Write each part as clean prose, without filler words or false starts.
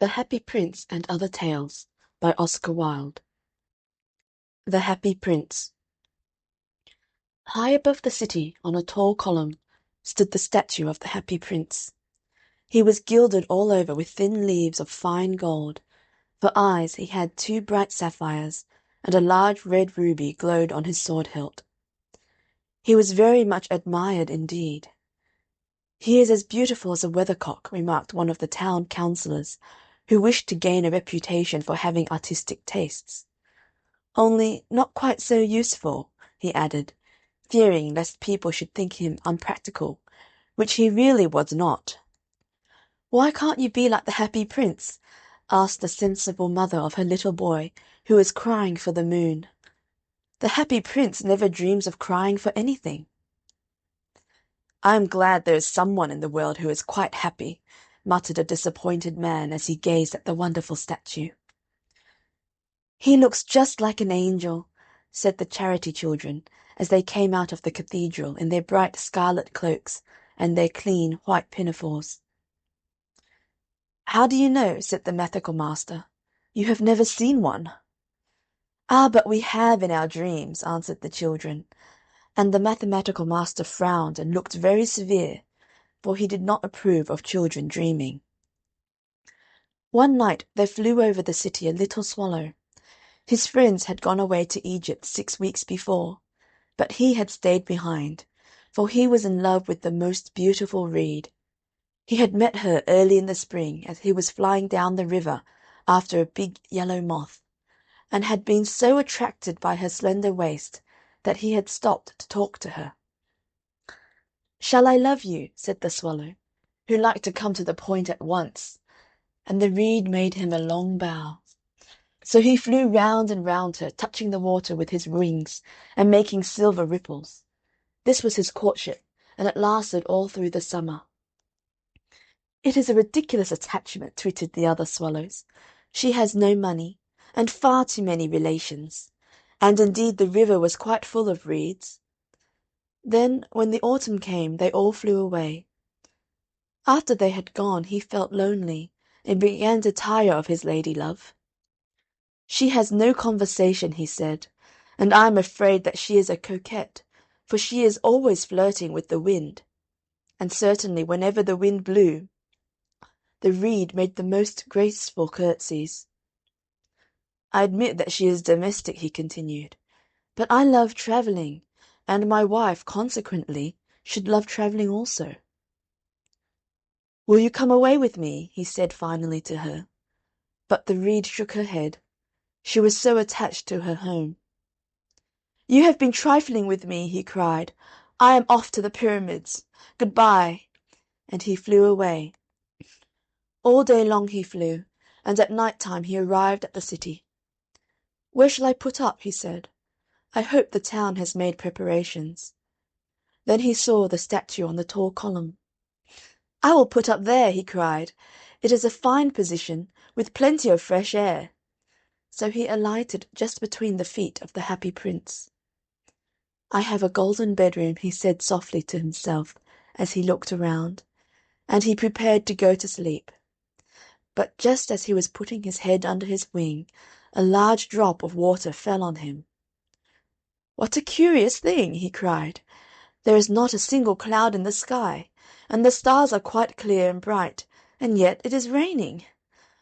The Happy Prince and Other Tales by Oscar Wilde. The Happy Prince. High above the city, on a tall column, stood the statue of the Happy Prince. He was gilded all over with thin leaves of fine gold. For eyes he had 2 bright sapphires, and a large red ruby glowed on his sword hilt. He was very much admired indeed. "He is as beautiful as a weathercock," remarked one of the town councillors, who wished to gain a reputation for having artistic tastes. "Only not quite so useful," he added, fearing lest people should think him unpractical, which he really was not. "Why can't you be like the Happy Prince?" asked the sensible mother of her little boy, who was crying for the moon. "The Happy Prince never dreams of crying for anything." "I am glad there is some one in the world who is quite happy," muttered a disappointed man as he gazed at the wonderful statue. "He looks just like an angel," said the charity children, as they came out of the cathedral in their bright scarlet cloaks and their clean white pinafores. "How do you know?" said the mathematical master. "You have never seen one." "Ah, but we have in our dreams," answered the children, and the mathematical master frowned and looked very severe, for he did not approve of children dreaming. One night there flew over the city a little swallow. His friends had gone away to Egypt 6 weeks before, but he had stayed behind, for he was in love with the most beautiful reed. He had met her early in the spring as he was flying down the river after a big yellow moth, and had been so attracted by her slender waist that he had stopped to talk to her. "Shall I love you?" said the swallow, who liked to come to the point at once, and the reed made him a long bow. So he flew round and round her, touching the water with his wings and making silver ripples. This was his courtship, and it lasted all through the summer. "It is a ridiculous attachment," twittered the other swallows. "She has no money, and far too many relations." And indeed the river was quite full of reeds. Then, when the autumn came, they all flew away. After they had gone he felt lonely, and began to tire of his lady-love. "She has no conversation," he said, "and I am afraid that she is a coquette, for she is always flirting with the wind." And certainly whenever the wind blew, the reed made the most graceful curtsies. "I admit that she is domestic," he continued, "but I love travelling, and my wife, consequently, should love travelling also." "Will you come away with me?" he said finally to her. But the reed shook her head. She was so attached to her home. "You have been trifling with me," he cried. "I am off to the Pyramids. Good-bye." And he flew away. All day long he flew, and at night-time he arrived at the city. "Where shall I put up?" he said. "I hope the town has made preparations." Then he saw the statue on the tall column. "I will put up there," he cried. "It is a fine position, with plenty of fresh air." So he alighted just between the feet of the Happy Prince. "I have a golden bedroom," he said softly to himself as he looked around, and he prepared to go to sleep. But just as he was putting his head under his wing, a large drop of water fell on him. "What a curious thing!" he cried. "There is not a single cloud in the sky, and the stars are quite clear and bright, and yet it is raining.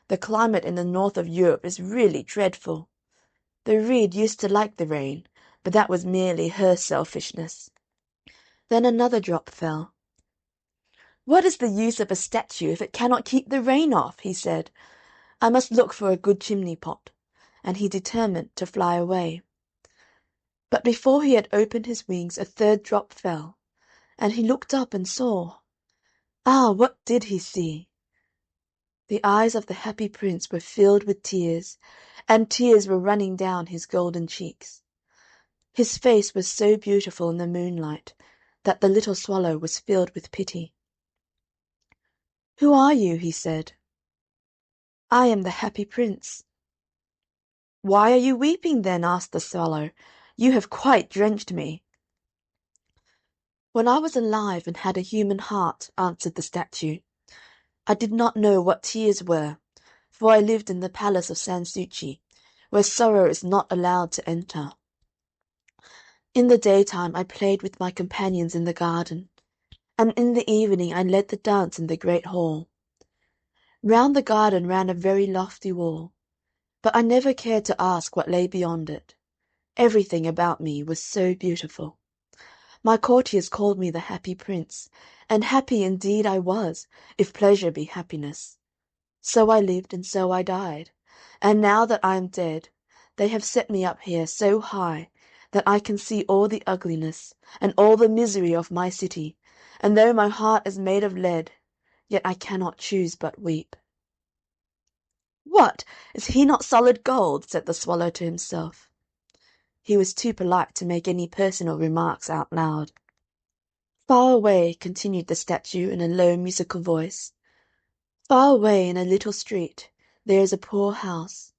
The climate in the north of Europe is really dreadful. The reed used to like the rain, but that was merely her selfishness." Then another drop fell. "What is the use of a statue if it cannot keep the rain off?" he said. "I must look for a good chimney-pot," and he determined to fly away. But before he had opened his wings a third drop fell, and he looked up and saw—ah, what did he see? The eyes of the Happy Prince were filled with tears, and tears were running down his golden cheeks. His face was so beautiful in the moonlight that the little swallow was filled with pity. "Who are you?" he said. "I am the Happy Prince." "Why are you weeping, then?" asked the swallow. "You have quite drenched me." "When I was alive and had a human heart," answered the statue, "I did not know what tears were, for I lived in the palace of Sanssouci, where sorrow is not allowed to enter. In the daytime I played with my companions in the garden, and in the evening I led the dance in the great hall. Round the garden ran a very lofty wall, but I never cared to ask what lay beyond it. Everything about me was so beautiful. My courtiers called me the Happy Prince, and happy indeed I was, if pleasure be happiness. So I lived and so I died, and now that I am dead, they have set me up here so high that I can see all the ugliness and all the misery of my city, and though my heart is made of lead, yet I cannot choose but weep." "What! Is he not solid gold?" said the Swallow to himself. He was too polite to make any personal remarks out loud. "Far away," continued the statue in a low musical voice, "far away in a little street there is a poor house.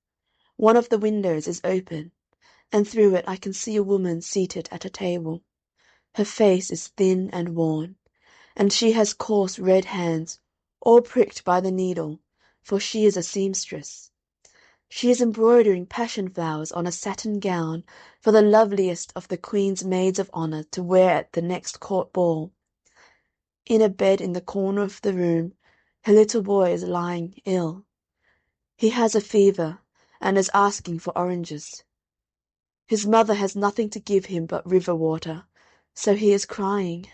One of the windows is open, and through it I can see a woman seated at a table. Her face is thin and worn, and she has coarse red hands, all pricked by the needle, for she is a seamstress. She is embroidering passion flowers on a satin gown for the loveliest of the Queen's maids of honour to wear at the next court ball. In a bed in the corner of the room her little boy is lying ill. He has a fever, and is asking for oranges. His mother has nothing to give him but river water, so he is crying.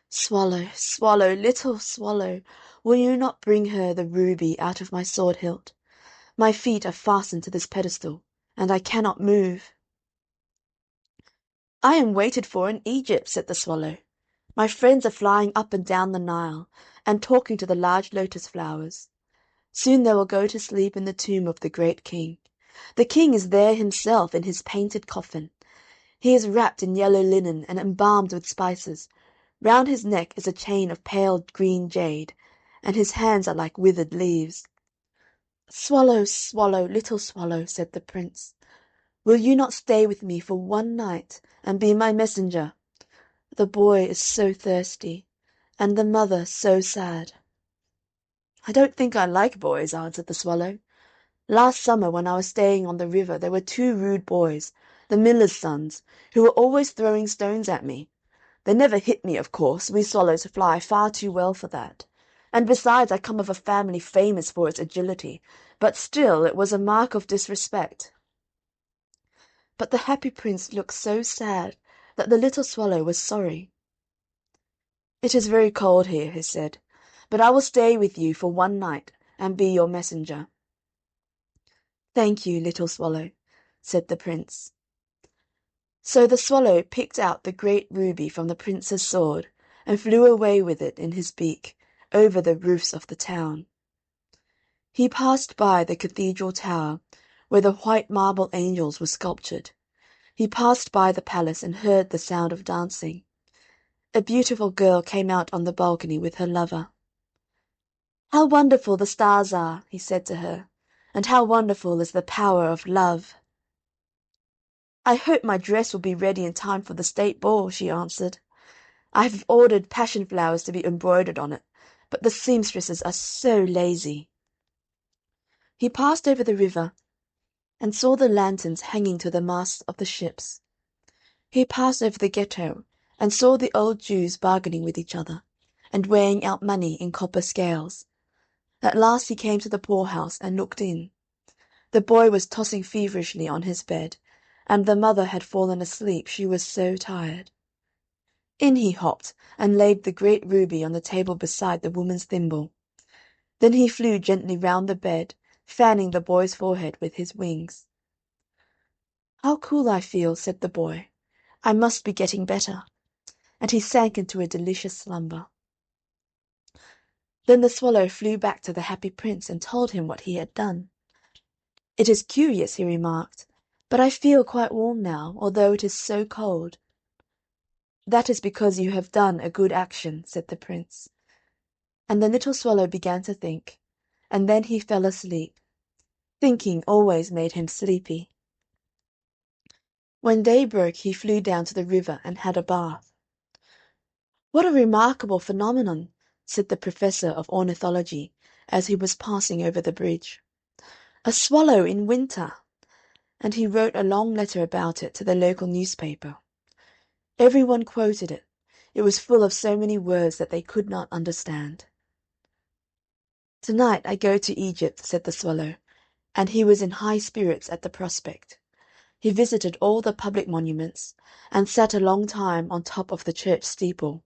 Swallow, swallow, little swallow, will you not bring her the ruby out of my sword hilt? My feet are fastened to this pedestal, and I cannot move." "I am waited for in Egypt," said the Swallow. "My friends are flying up and down the Nile, and talking to the large lotus flowers. Soon they will go to sleep in the tomb of the great king. The king is there himself in his painted coffin. He is wrapped in yellow linen and embalmed with spices. Round his neck is a chain of pale green jade, and his hands are like withered leaves." "Swallow, swallow, little swallow," said the Prince, "will you not stay with me for one night, and be my messenger? The boy is so thirsty, and the mother so sad." "I don't think I like boys," answered the Swallow. "Last summer when I was staying on the river there were two rude boys, the miller's sons, who were always throwing stones at me. They never hit me, of course, we swallows fly far too well for that. And besides I come of a family famous for its agility, but still it was a mark of disrespect." But the Happy Prince looked so sad that the little Swallow was sorry. "It is very cold here," he said, "but I will stay with you for one night, and be your messenger." "Thank you, little Swallow," said the Prince. So the Swallow picked out the great ruby from the Prince's sword, and flew away with it in his beak, over the roofs of the town. He passed by the cathedral tower, where the white marble angels were sculptured. He passed by the palace, and heard the sound of dancing. A beautiful girl came out on the balcony with her lover. "How wonderful the stars are!" he said to her, "and how wonderful is the power of love!" "I hope my dress will be ready in time for the state ball," she answered. "I have ordered passion flowers to be embroidered on it, but the seamstresses are so lazy." He passed over the river, and saw the lanterns hanging to the masts of the ships. He passed over the Ghetto, and saw the old Jews bargaining with each other, and weighing out money in copper scales. At last he came to the poorhouse, and looked in. The boy was tossing feverishly on his bed, and the mother had fallen asleep, she was so tired. In he hopped, and laid the great ruby on the table beside the woman's thimble. Then he flew gently round the bed, fanning the boy's forehead with his wings. "How cool I feel," said the boy. "I must be getting better." And he sank into a delicious slumber. Then the Swallow flew back to the Happy Prince, and told him what he had done. "It is curious," he remarked, "but I feel quite warm now, although it is so cold." "That is because you have done a good action," said the Prince. And the little Swallow began to think, and then he fell asleep. Thinking always made him sleepy. When day broke he flew down to the river and had a bath. "What a remarkable phenomenon!" said the Professor of Ornithology, as he was passing over the bridge. "A swallow in winter!" And he wrote a long letter about it to the local newspaper. Every one quoted it. It was full of so many words that they could not understand. "Tonight I go to Egypt," said the swallow, and he was in high spirits at the prospect. He visited all the public monuments, and sat a long time on top of the church steeple.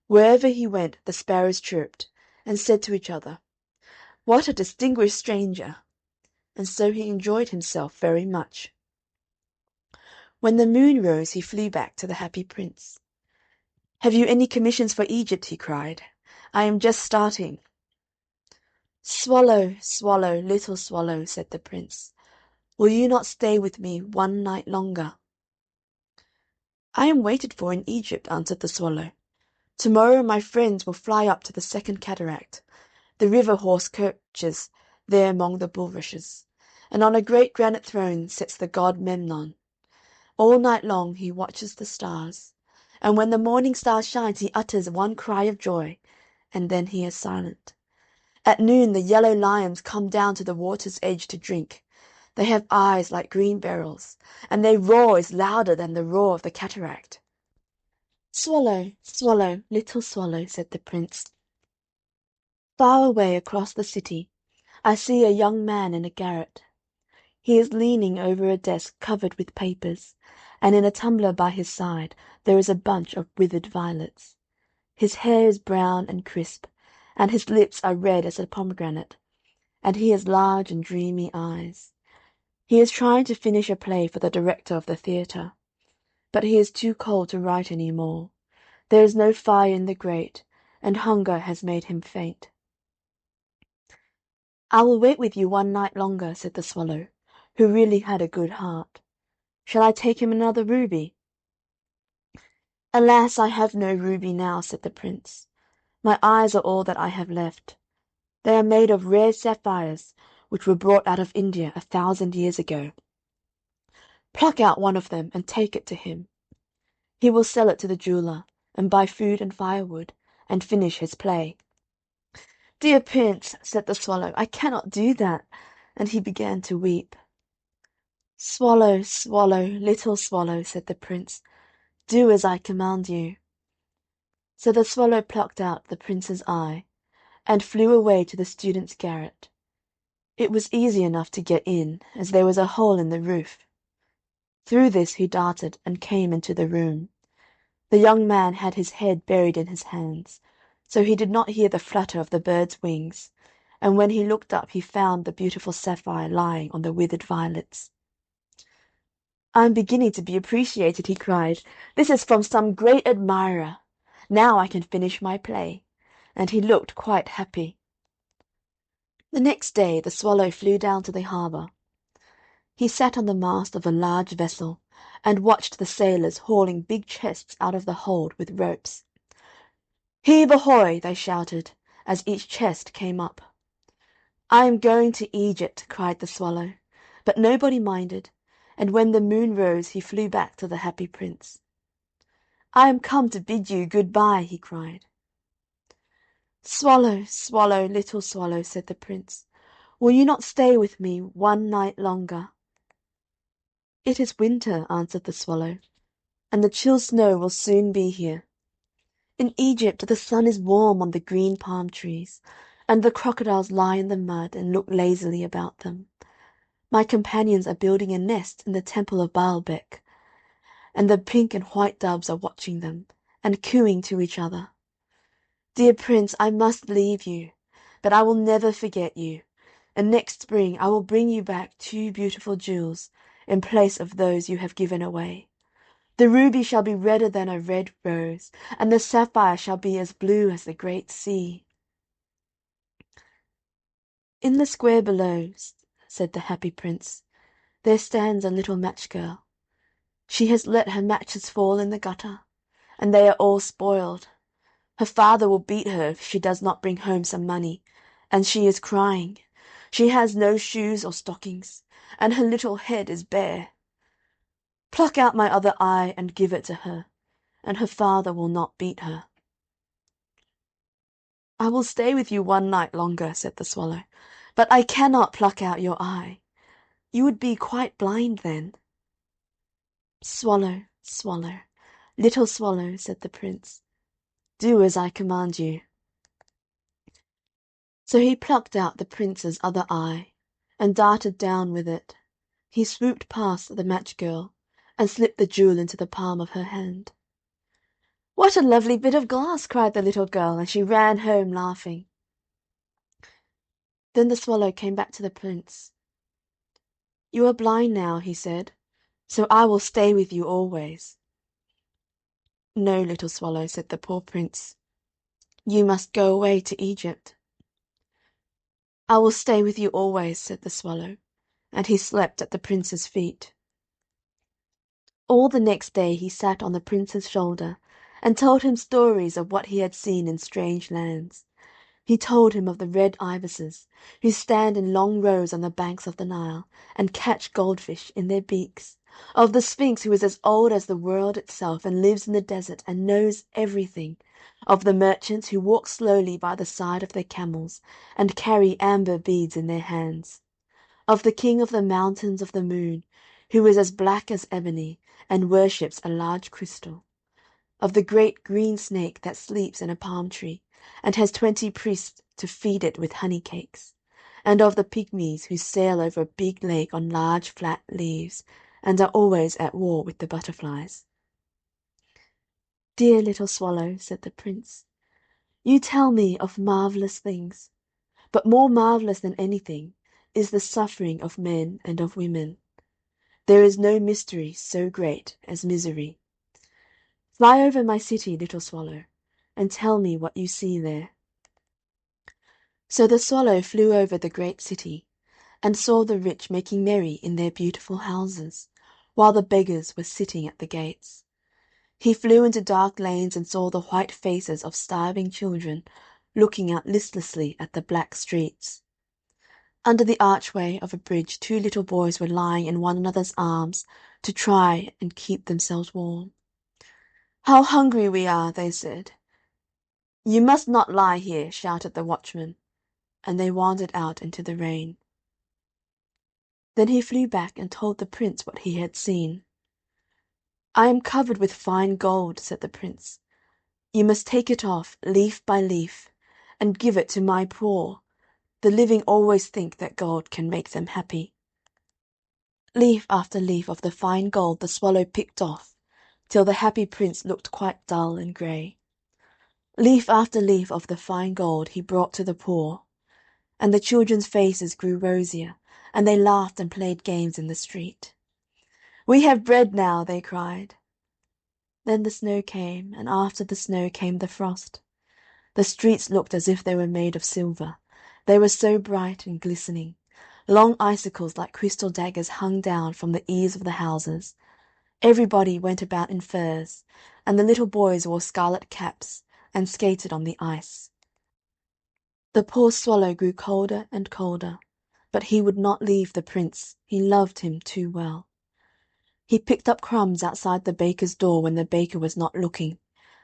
Wherever he went the sparrows chirped, and said to each other, "What a distinguished stranger!" And so he enjoyed himself very much. When the moon rose he flew back to the Happy Prince. "Have you any commissions for Egypt?" he cried. "I am just starting." "Swallow, swallow, little swallow," said the Prince, "will you not stay with me one night longer?" "I am waited for in Egypt," answered the swallow. "To–morrow my friends will fly up to the second cataract. The river horse couches there among the bulrushes, and on a great granite throne sits the god Memnon. All night long he watches the stars, and when the morning star shines he utters one cry of joy, and then he is silent. At noon the yellow lions come down to the water's edge to drink. They have eyes like green beryls, and their roar is louder than the roar of the cataract." "Swallow, swallow, little swallow," said the Prince. "Far away across the city I see a young man in a garret. He is leaning over a desk covered with papers, and in a tumbler by his side there is a bunch of withered violets. His hair is brown and crisp, and his lips are red as a pomegranate, and he has large and dreamy eyes. He is trying to finish a play for the director of the theatre, but he is too cold to write any more. There is no fire in the grate, and hunger has made him faint." "I will wait with you one night longer," said the swallow, who really had a good heart. "Shall I take him another ruby?" "Alas, I have no ruby now," said the Prince. "My eyes are all that I have left. They are made of rare sapphires, which were brought out of India 1,000 years ago. Pluck out one of them and take it to him. He will sell it to the jeweller, and buy food and firewood, and finish his play." "Dear Prince," said the swallow, "I cannot do that," and he began to weep. "Swallow, swallow, little swallow," said the Prince, "do as I command you." So the swallow plucked out the Prince's eye, and flew away to the student's garret. It was easy enough to get in, as there was a hole in the roof. Through this he darted, and came into the room. The young man had his head buried in his hands, so he did not hear the flutter of the bird's wings, and when he looked up he found the beautiful sapphire lying on the withered violets. "I am beginning to be appreciated," he cried. "This is from some great admirer. Now I can finish my play." And he looked quite happy. The next day the swallow flew down to the harbour. He sat on the mast of a large vessel, and watched the sailors hauling big chests out of the hold with ropes. "Heave ahoy!" they shouted, as each chest came up. "I am going to Egypt," cried the swallow, but nobody minded, and when the moon rose he flew back to the Happy Prince. "I am come to bid you good–bye," he cried. "Swallow, swallow, little swallow," said the Prince, "will you not stay with me one night longer?" "It is winter," answered the swallow, "and the chill snow will soon be here. In Egypt the sun is warm on the green palm–trees, and the crocodiles lie in the mud and look lazily about them. My companions are building a nest in the temple of Baalbec, and the pink and white doves are watching them, and cooing to each other. Dear Prince, I must leave you, but I will never forget you, and next spring I will bring you back 2 beautiful jewels in place of those you have given away. The ruby shall be redder than a red rose, and the sapphire shall be as blue as the great sea." "In the square below," said the Happy Prince, "there stands a little match–girl. She has let her matches fall in the gutter, and they are all spoiled. Her father will beat her if she does not bring home some money, and she is crying. She has no shoes or stockings, and her little head is bare. Pluck out my other eye and give it to her, and her father will not beat her." "I will stay with you one night longer," said the swallow, "but I cannot pluck out your eye. You would be quite blind then." "Swallow, swallow, little swallow," said the Prince, "do as I command you." So he plucked out the Prince's other eye, and darted down with it. He swooped past the match girl, and slipped the jewel into the palm of her hand. "What a lovely bit of glass!" cried the little girl, and she ran home laughing. Then the swallow came back to the Prince. "You are blind now," he said, "so I will stay with you always." "No, little swallow," said the poor Prince, "you must go away to Egypt." "I will stay with you always," said the swallow, and he slept at the Prince's feet. All the next day he sat on the Prince's shoulder, and told him stories of what he had seen in strange lands. He told him of the red ibises, who stand in long rows on the banks of the Nile, and catch goldfish in their beaks; of the Sphinx, who is as old as the world itself, and lives in the desert, and knows everything; of the merchants, who walk slowly by the side of their camels, and carry amber beads in their hands; of the King of the Mountains of the Moon, who is as black as ebony, and worships a large crystal; of the great green snake that sleeps in a palm tree, and has 20 priests to feed it with honey cakes; and of the pygmies, who sail over a big lake on large flat leaves, and are always at war with the butterflies. "Dear little swallow," said the Prince, "you tell me of marvellous things, but more marvellous than anything is the suffering of men and of women. There is no mystery so great as misery. Fly over my city, little swallow, and tell me what you see there." So the swallow flew over the great city, and saw the rich making merry in their beautiful houses, while the beggars were sitting at the gates. He flew into dark lanes and saw the white faces of starving children looking out listlessly at the black streets. Under the archway of a bridge 2 little boys were lying in one another's arms to try and keep themselves warm. "How hungry we are!" they said. "You must not lie here," shouted the watchman, and they wandered out into the rain. Then he flew back and told the Prince what he had seen. "I am covered with fine gold," said the Prince. "You must take it off, leaf by leaf, and give it to my poor. The living always think that gold can make them happy." Leaf after leaf of the fine gold the swallow picked off, till the happy Prince looked quite dull and grey. Leaf after leaf of the fine gold he brought to the poor, and the children's faces grew rosier, and they laughed and played games in the street. "We have bread now," they cried. Then the snow came, and after the snow came the frost. The streets looked as if they were made of silver, they were so bright and glistening. Long icicles like crystal daggers hung down from the eaves of the houses. Everybody went about in furs, and the little boys wore scarlet caps and skated on the ice. The poor swallow grew colder and colder, but he would not leave the Prince, he loved him too well. He picked up crumbs outside the baker's door when the baker was not looking,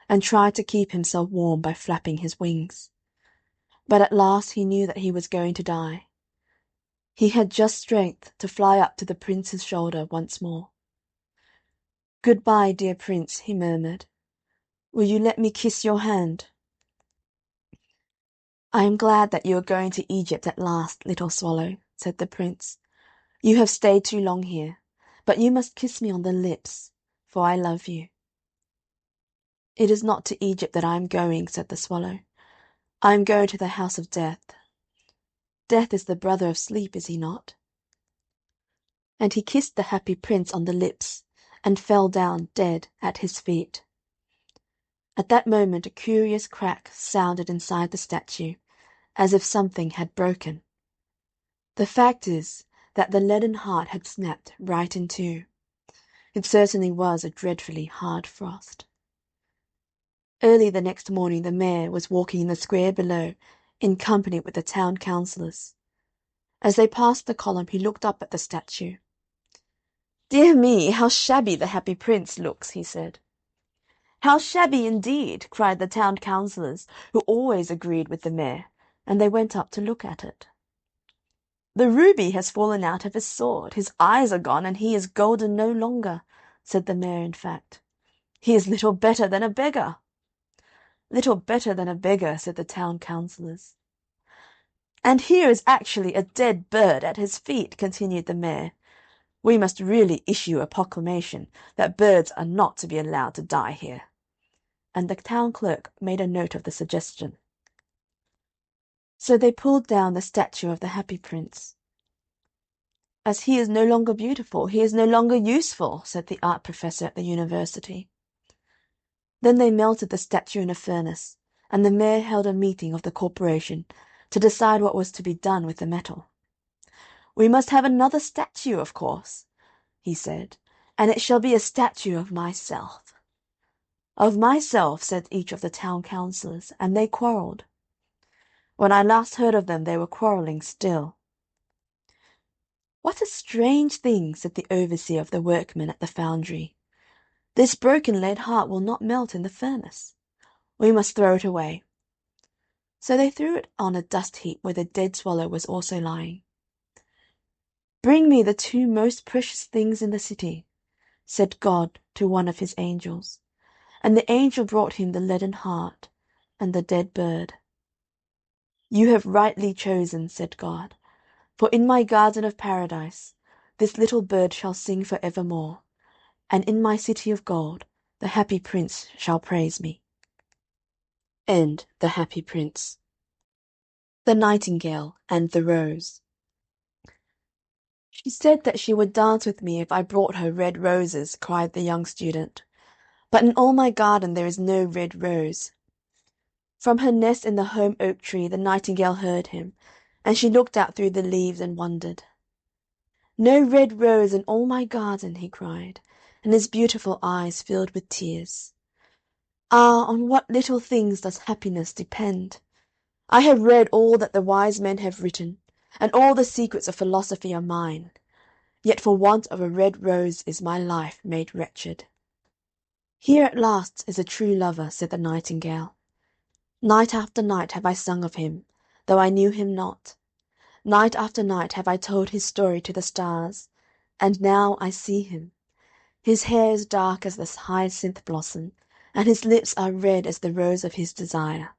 and tried to keep himself warm by flapping his wings. But at last he knew that he was going to die. He had just strength to fly up to the Prince's shoulder once more. "Good-bye, dear Prince," he murmured. "Will you let me kiss your hand?" "I am glad that you are going to Egypt at last, little swallow," said the Prince. "You have stayed too long here, but you must kiss me on the lips, for I love you." "It is not to Egypt that I am going," said the swallow. "I am going to the house of Death. Death is the brother of Sleep, is he not?" And he kissed the happy Prince on the lips, and fell down dead at his feet. At that moment a curious crack sounded inside the statue, as if something had broken. The fact is that the leaden heart had snapped right in two. It certainly was a dreadfully hard frost. Early the next morning the mayor was walking in the square below, in company with the town councillors. As they passed the column he looked up at the statue. "Dear me, how shabby the happy Prince looks," he said. "How shabby indeed!" cried the town councillors, who always agreed with the mayor, and they went up to look at it. "The ruby has fallen out of his sword, his eyes are gone, and he is golden no longer," said the mayor in fact. "He is little better than a beggar." "Little better than a beggar," said the town councillors. "And here is actually a dead bird at his feet," continued the mayor. "We must really issue a proclamation that birds are not to be allowed to die here." And the town clerk made a note of the suggestion. So they pulled down the statue of the Happy Prince. "As he is no longer beautiful, he is no longer useful," said the art professor at the university. Then they melted the statue in a furnace, and the mayor held a meeting of the corporation to decide what was to be done with the metal. "We must have another statue, of course," he said, "and it shall be a statue of myself." "Of myself," said each of the town councillors, and they quarrelled. When I last heard of them they were quarrelling still. "What a strange thing," said the overseer of the workmen at the foundry. "This broken lead heart will not melt in the furnace. We must throw it away." So they threw it on a dust heap where the dead swallow was also lying. "Bring me the two most precious things in the city," said God to one of his angels, and the angel brought him the leaden heart and the dead bird. "You have rightly chosen," said God, "for in my garden of paradise this little bird shall sing for evermore, and in my city of gold the Happy Prince shall praise me." End The Happy Prince. The Nightingale and the Rose. "She said that she would dance with me if I brought her red roses," cried the young student, "but in all my garden there is no red rose." From her nest in the home oak tree the nightingale heard him, and she looked out through the leaves and wondered. "No red rose in all my garden," he cried, and his beautiful eyes filled with tears. "Ah, on what little things does happiness depend! I have read all that the wise men have written, and all the secrets of philosophy are mine, yet for want of a red rose is my life made wretched." "Here at last is a true lover," said the nightingale. "Night after night have I sung of him, though I knew him not. Night after night have I told his story to the stars, and now I see him. His hair is dark as the hyacinth blossom, and his lips are red as the rose of his desire.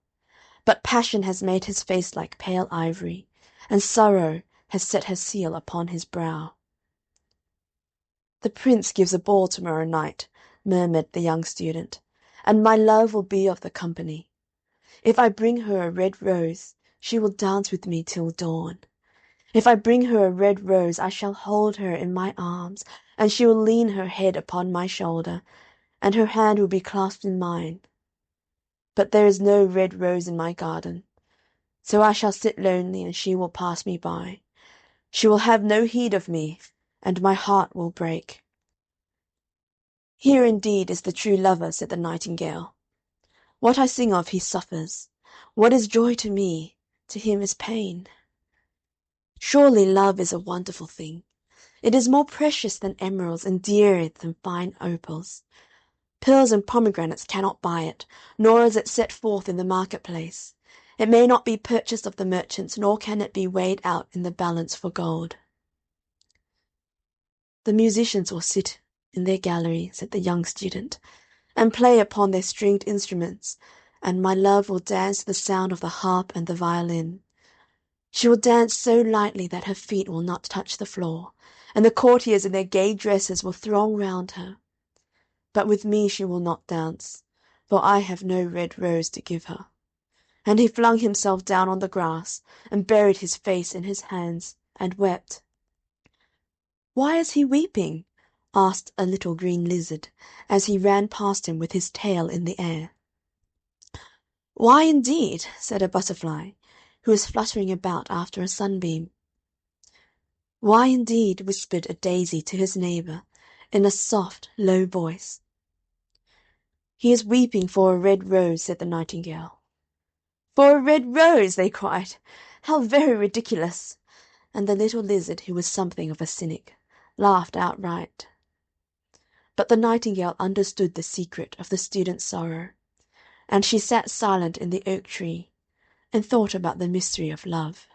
But passion has made his face like pale ivory, and sorrow has set her seal upon his brow." "The Prince gives a ball to–morrow night," murmured the young student, "and my love will be of the company. If I bring her a red rose, she will dance with me till dawn. If I bring her a red rose, I shall hold her in my arms, and she will lean her head upon my shoulder, and her hand will be clasped in mine. But there is no red rose in my garden, so I shall sit lonely, and she will pass me by. She will have no heed of me, and my heart will break." "Here indeed is the true lover," said the nightingale. "What I sing of he suffers. What is joy to me, to him is pain. Surely love is a wonderful thing. It is more precious than emeralds and dearer than fine opals. Pearls and pomegranates cannot buy it, nor is it set forth in the market-place. It may not be purchased of the merchants, nor can it be weighed out in the balance for gold." "The musicians will sit in their gallery," said the young student, "and play upon their stringed instruments, and my love will dance to the sound of the harp and the violin. She will dance so lightly that her feet will not touch the floor, and the courtiers in their gay dresses will throng round her. But with me she will not dance, for I have no red rose to give her." And he flung himself down on the grass, and buried his face in his hands, and wept. "Why is he weeping?" asked a little green lizard, as he ran past him with his tail in the air. "Why, indeed?" said a butterfly, who was fluttering about after a sunbeam. "Why, indeed?" whispered a daisy to his neighbour, in a soft, low voice. "He is weeping for a red rose," said the nightingale. "For a red rose!" they cried. "How very ridiculous!" And the little lizard, who was something of a cynic, laughed outright. But the nightingale understood the secret of the student's sorrow, and she sat silent in the oak tree and thought about the mystery of love.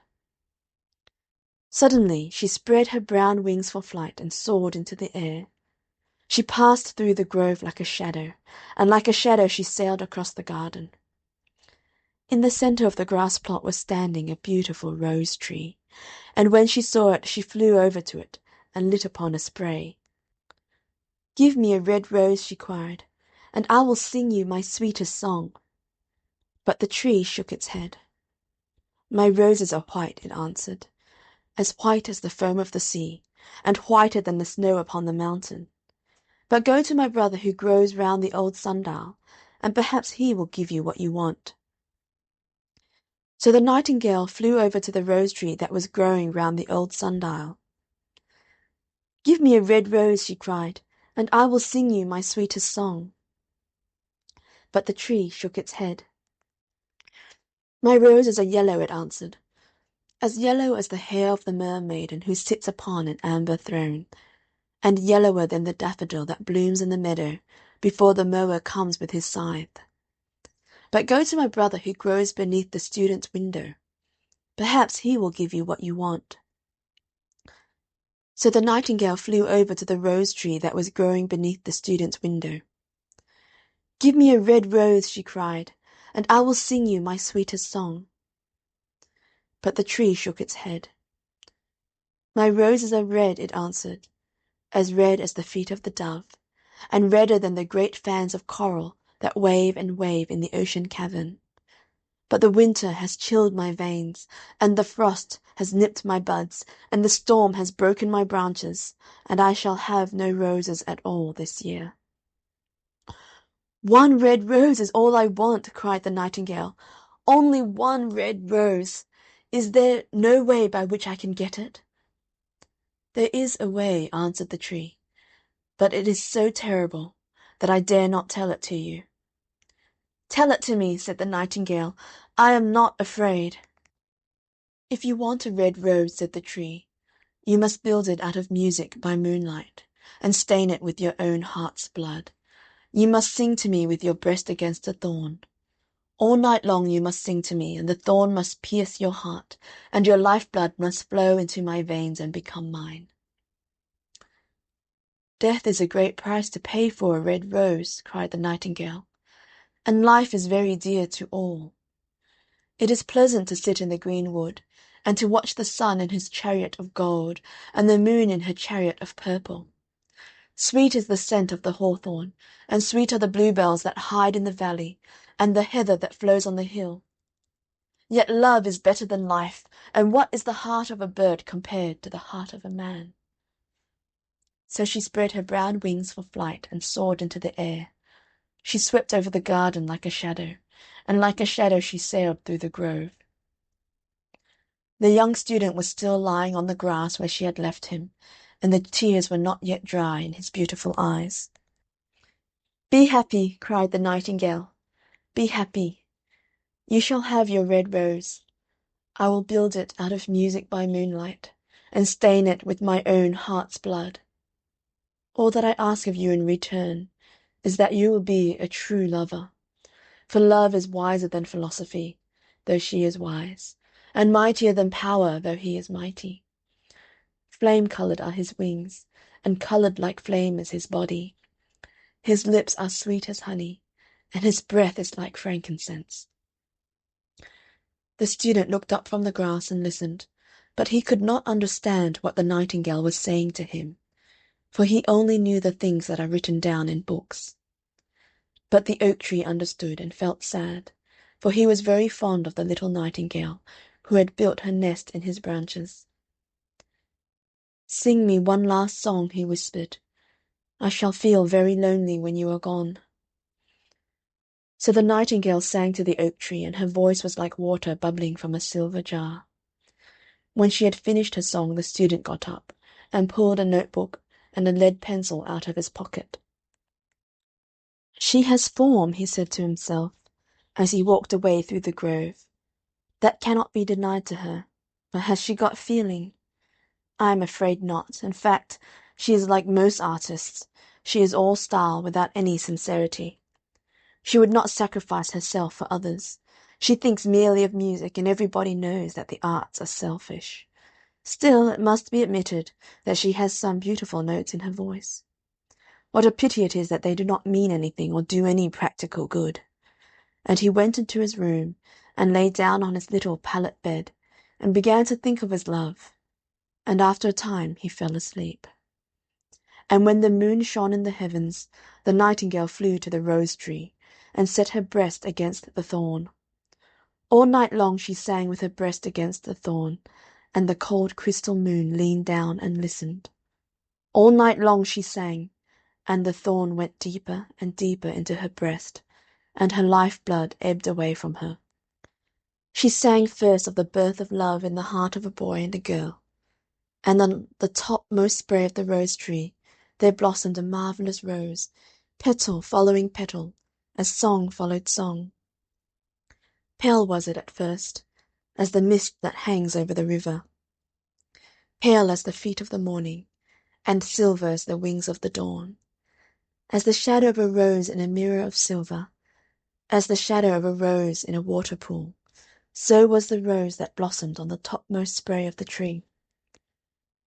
Suddenly she spread her brown wings for flight and soared into the air. She passed through the grove like a shadow, and like a shadow she sailed across the garden. In the centre of the grass plot was standing a beautiful rose tree, and when she saw it she flew over to it and lit upon a spray. "Give me a red rose," she cried, "and I will sing you my sweetest song." But the tree shook its head. "My roses are white," it answered, "as white as the foam of the sea, and whiter than the snow upon the mountain. But go to my brother who grows round the old sundial, and perhaps he will give you what you want." So the nightingale flew over to the rose tree that was growing round the old sundial. "Give me a red rose," she cried, "and I will sing you my sweetest song." But the tree shook its head. "My roses are yellow," it answered, "as yellow as the hair of the mermaiden who sits upon an amber throne, and yellower than the daffodil that blooms in the meadow before the mower comes with his scythe. But go to my brother who grows beneath the student's window. Perhaps he will give you what you want." So the nightingale flew over to the rose tree that was growing beneath the student's window. "Give me a red rose," she cried, "and I will sing you my sweetest song." But the tree shook its head. "My roses are red," it answered, "as red as the feet of the dove, and redder than the great fans of coral that wave and wave in the ocean cavern. But the winter has chilled my veins, and the frost has nipped my buds, and the storm has broken my branches, and I shall have no roses at all this year." "One red rose is all I want," cried the nightingale. "Only one red rose. Is there no way by which I can get it?" "There is a way," answered the tree, "but it is so terrible that I dare not tell it to you." "Tell it to me," said the nightingale. "I am not afraid." "If you want a red rose," said the tree, "you must build it out of music by moonlight, and stain it with your own heart's blood. You must sing to me with your breast against a thorn. All night long you must sing to me, and the thorn must pierce your heart, and your life-blood must flow into my veins and become mine." "Death is a great price to pay for a red rose," cried the nightingale, "and life is very dear to all. It is pleasant to sit in the green wood, and to watch the sun in his chariot of gold, and the moon in her chariot of purple. Sweet is the scent of the hawthorn, and sweet are the bluebells that hide in the valley, and the heather that flows on the hill. Yet love is better than life, and what is the heart of a bird compared to the heart of a man?" So she spread her brown wings for flight and soared into the air. She swept over the garden like a shadow, and like a shadow she sailed through the grove. The young student was still lying on the grass where she had left him, and the tears were not yet dry in his beautiful eyes. "Be happy," cried the nightingale, "be happy. You shall have your red rose. I will build it out of music by moonlight, and stain it with my own heart's blood. All that I ask of you in return is that you will be a true lover, for love is wiser than philosophy, though she is wise, and mightier than power, though he is mighty. Flame-coloured are his wings, and coloured like flame is his body. His lips are sweet as honey, and his breath is like frankincense." The student looked up from the grass and listened, but he could not understand what the nightingale was saying to him, for he only knew the things that are written down in books. But the oak tree understood and felt sad, for he was very fond of the little nightingale who had built her nest in his branches. "Sing me one last song," he whispered. "I shall feel very lonely when you are gone." So the nightingale sang to the oak tree, and her voice was like water bubbling from a silver jar. When she had finished her song the student got up, and pulled a notebook and a lead pencil out of his pocket. "She has form," he said to himself, as he walked away through the grove. "That cannot be denied to her. But has she got feeling? I am afraid not. In fact, she is like most artists, she is all style without any sincerity. She would not sacrifice herself for others. She thinks merely of music, and everybody knows that the arts are selfish. Still, it must be admitted that she has some beautiful notes in her voice. What a pity it is that they do not mean anything or do any practical good. And he went into his room and lay down on his little pallet bed and began to think of his love, and after a time he fell asleep. And when the moon shone in the heavens, the nightingale flew to the rose-tree, and set her breast against the thorn. All night long she sang with her breast against the thorn, and the cold crystal moon leaned down and listened. All night long she sang, and the thorn went deeper and deeper into her breast, and her life-blood ebbed away from her. She sang first of the birth of love in the heart of a boy and a girl, and on the topmost spray of the rose-tree there blossomed a marvellous rose, petal following petal, as song followed song. Pale was it at first, as the mist that hangs over the river, pale as the feet of the morning, and silver as the wings of the dawn, as the shadow of a rose in a mirror of silver, as the shadow of a rose in a water-pool, so was the rose that blossomed on the topmost spray of the tree.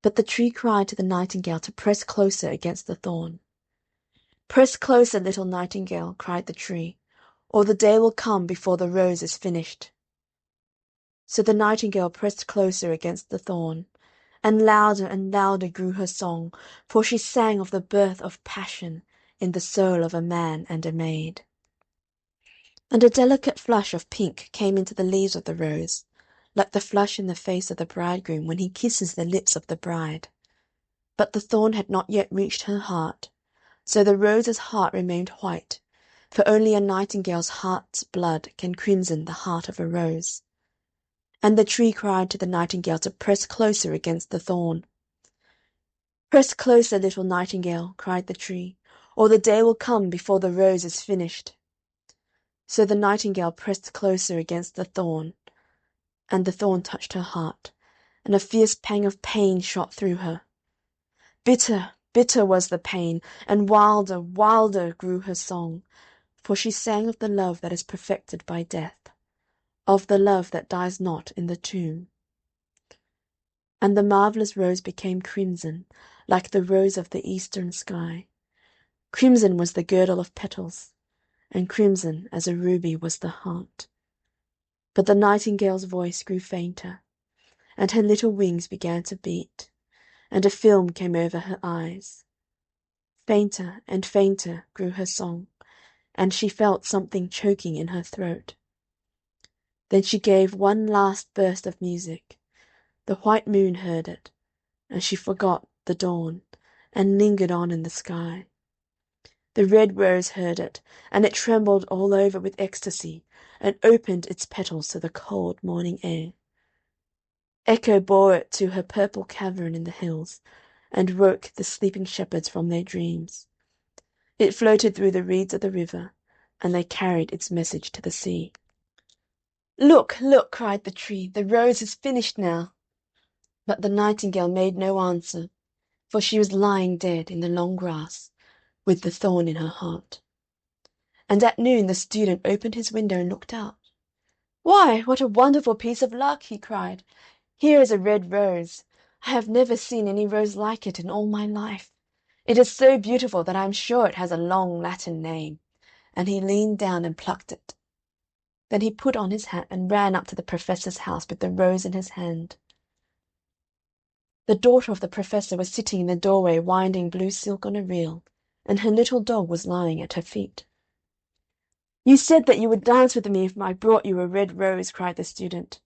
But the tree cried to the nightingale to press closer against the thorn. "Press closer, little nightingale," cried the tree, "or the day will come before the rose is finished." So the nightingale pressed closer against the thorn, and louder grew her song, for she sang of the birth of passion in the soul of a man and a maid. And a delicate flush of pink came into the leaves of the rose, like the flush in the face of the bridegroom when he kisses the lips of the bride. But the thorn had not yet reached her heart, so the rose's heart remained white, for only a nightingale's heart's blood can crimson the heart of a rose. And the tree cried to the nightingale to press closer against the thorn. "Press closer, little nightingale," cried the tree, "or the day will come before the rose is finished." So the nightingale pressed closer against the thorn, and the thorn touched her heart, and a fierce pang of pain shot through her. Bitter, bitter was the pain, and wilder, wilder grew her song, for she sang of the love that is perfected by death, of the love that dies not in the tomb. And the marvellous rose became crimson, like the rose of the eastern sky. Crimson was the girdle of petals, and crimson as a ruby was the heart. But the nightingale's voice grew fainter, and her little wings began to beat, and a film came over her eyes. Fainter and fainter grew her song, and she felt something choking in her throat. Then she gave one last burst of music. The white moon heard it, and she forgot the dawn, and lingered on in the sky. The red rose heard it, and it trembled all over with ecstasy, and opened its petals to the cold morning air. Echo bore it to her purple cavern in the hills, and woke the sleeping shepherds from their dreams. It floated through the reeds of the river, and they carried its message to the sea. "Look, look!" cried the tree, "the rose is finished now." But the nightingale made no answer, for she was lying dead in the long grass, with the thorn in her heart. And at noon the student opened his window and looked out. "Why, what a wonderful piece of luck!" he cried. "Here is a red rose. I have never seen any rose like it in all my life. It is so beautiful that I am sure it has a long Latin name." And he leaned down and plucked it. Then he put on his hat and ran up to the Professor's house with the rose in his hand. The daughter of the Professor was sitting in the doorway winding blue silk on a reel, and her little dog was lying at her feet. "You said that you would dance with me if I brought you a red rose," cried the student.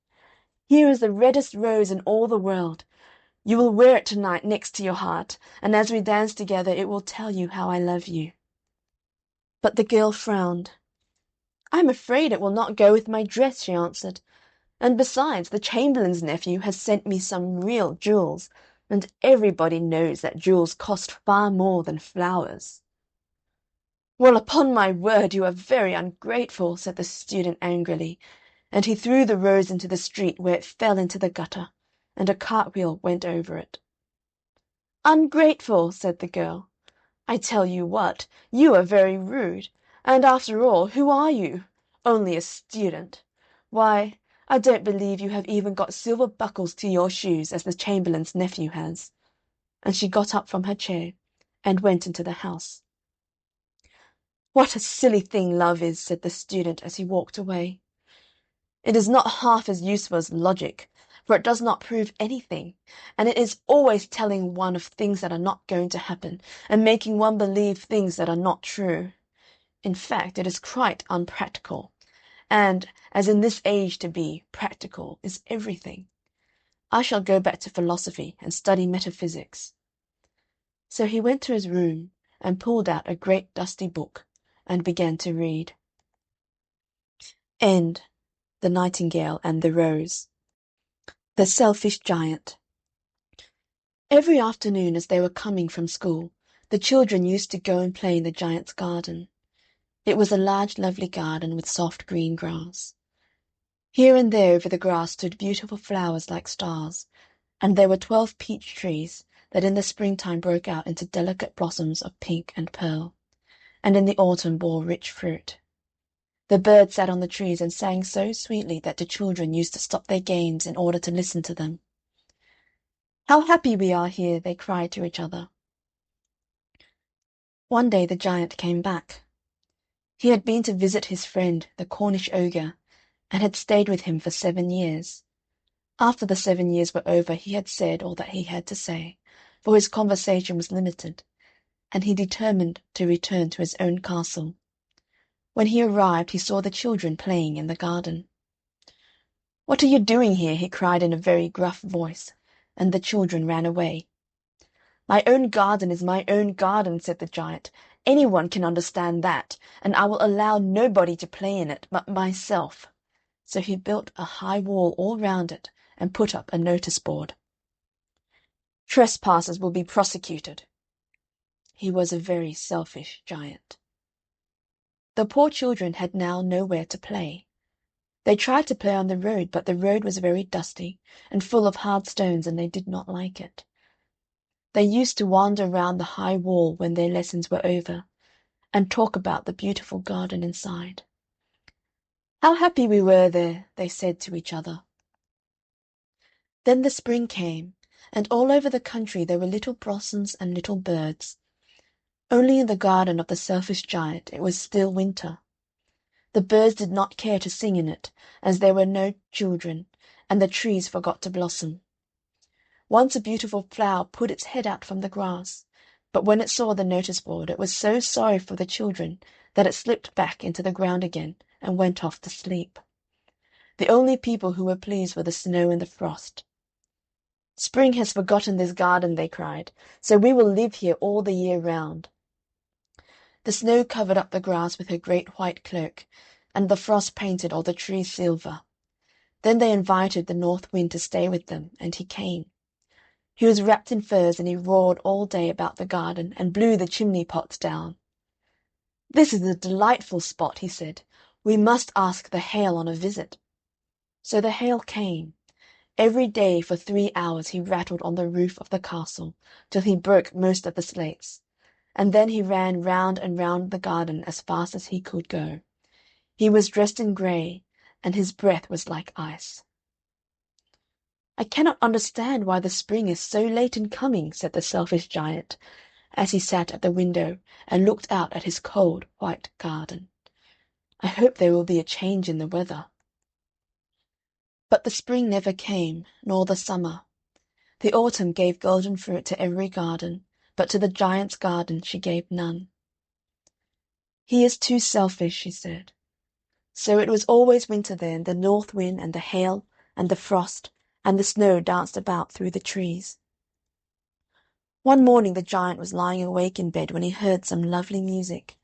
"Here is the reddest rose in all the world. You will wear it tonight next to your heart, and as we dance together it will tell you how I love you." But the girl frowned. "I am afraid it will not go with my dress," she answered. "And besides, the Chamberlain's nephew has sent me some real jewels, and everybody knows that jewels cost far more than flowers." "Well, upon my word, you are very ungrateful," said the student angrily, and he threw the rose into the street, where it fell into the gutter, and a cartwheel went over it. "Ungrateful!" said the girl. "I tell you what, you are very rude. And after all, who are you? Only a student. Why, I don't believe you have even got silver buckles to your shoes, as the Chamberlain's nephew has." And she got up from her chair and went into the house. "What a silly thing love is," said the student as he walked away. "It is not half as useful as logic, for it does not prove anything, and it is always telling one of things that are not going to happen, and making one believe things that are not true. In fact, it is quite unpractical, and, as in this age to be, practical is everything. I shall go back to philosophy and study metaphysics." So he went to his room and pulled out a great dusty book and began to read. End. The Nightingale and the Rose. The Selfish Giant. Every afternoon as they were coming from school, the children used to go and play in the giant's garden. It was a large lovely garden with soft green grass. Here and there over the grass stood beautiful flowers like stars, and there were 12 peach trees that in the springtime broke out into delicate blossoms of pink and pearl, and in the autumn bore rich fruit. The birds sat on the trees and sang so sweetly that the children used to stop their games in order to listen to them. "How happy we are here!" they cried to each other. One day the giant came back. He had been to visit his friend, the Cornish ogre, and had stayed with him for 7 years. After the 7 years were over he had said all that he had to say, for his conversation was limited, and he determined to return to his own castle. When he arrived he saw the children playing in the garden. "What are you doing here?" he cried in a very gruff voice, and the children ran away. "My own garden is my own garden," said the giant. "Anyone can understand that, and I will allow nobody to play in it but myself." So he built a high wall all round it and put up a notice board. "Trespassers will be prosecuted." He was a very selfish giant. The poor children had now nowhere to play. They tried to play on the road, but the road was very dusty and full of hard stones, and they did not like it. They used to wander round the high wall when their lessons were over, and talk about the beautiful garden inside. "How happy we were there," they said to each other. Then the spring came, and all over the country there were little blossoms and little birds. Only in the garden of the selfish giant it was still winter. The birds did not care to sing in it, as there were no children, and the trees forgot to blossom. Once a beautiful flower put its head out from the grass, but when it saw the notice board it was so sorry for the children that it slipped back into the ground again and went off to sleep. The only people who were pleased were the snow and the frost. "Spring has forgotten this garden," they cried, "so we will live here all the year round." The snow covered up the grass with her great white cloak, and the frost painted all the trees silver. Then they invited the North Wind to stay with them, and he came. He was wrapped in furs, and he roared all day about the garden, and blew the chimney pots down. "This is a delightful spot," he said. "We must ask the Hail on a visit." So the Hail came. Every day for 3 hours he rattled on the roof of the castle, till he broke most of the slates, and then he ran round and round the garden as fast as he could go. He was dressed in grey, and his breath was like ice. "I cannot understand why the spring is so late in coming," said the selfish giant, as he sat at the window and looked out at his cold white garden. "I hope there will be a change in the weather." But the spring never came, nor the summer. The autumn gave golden fruit to every garden, but to the giant's garden she gave none. "He is too selfish," she said. So it was always winter there, and the North Wind and the Hail and the frost and the snow danced about through the trees. One morning the giant was lying awake in bed when he heard some lovely music.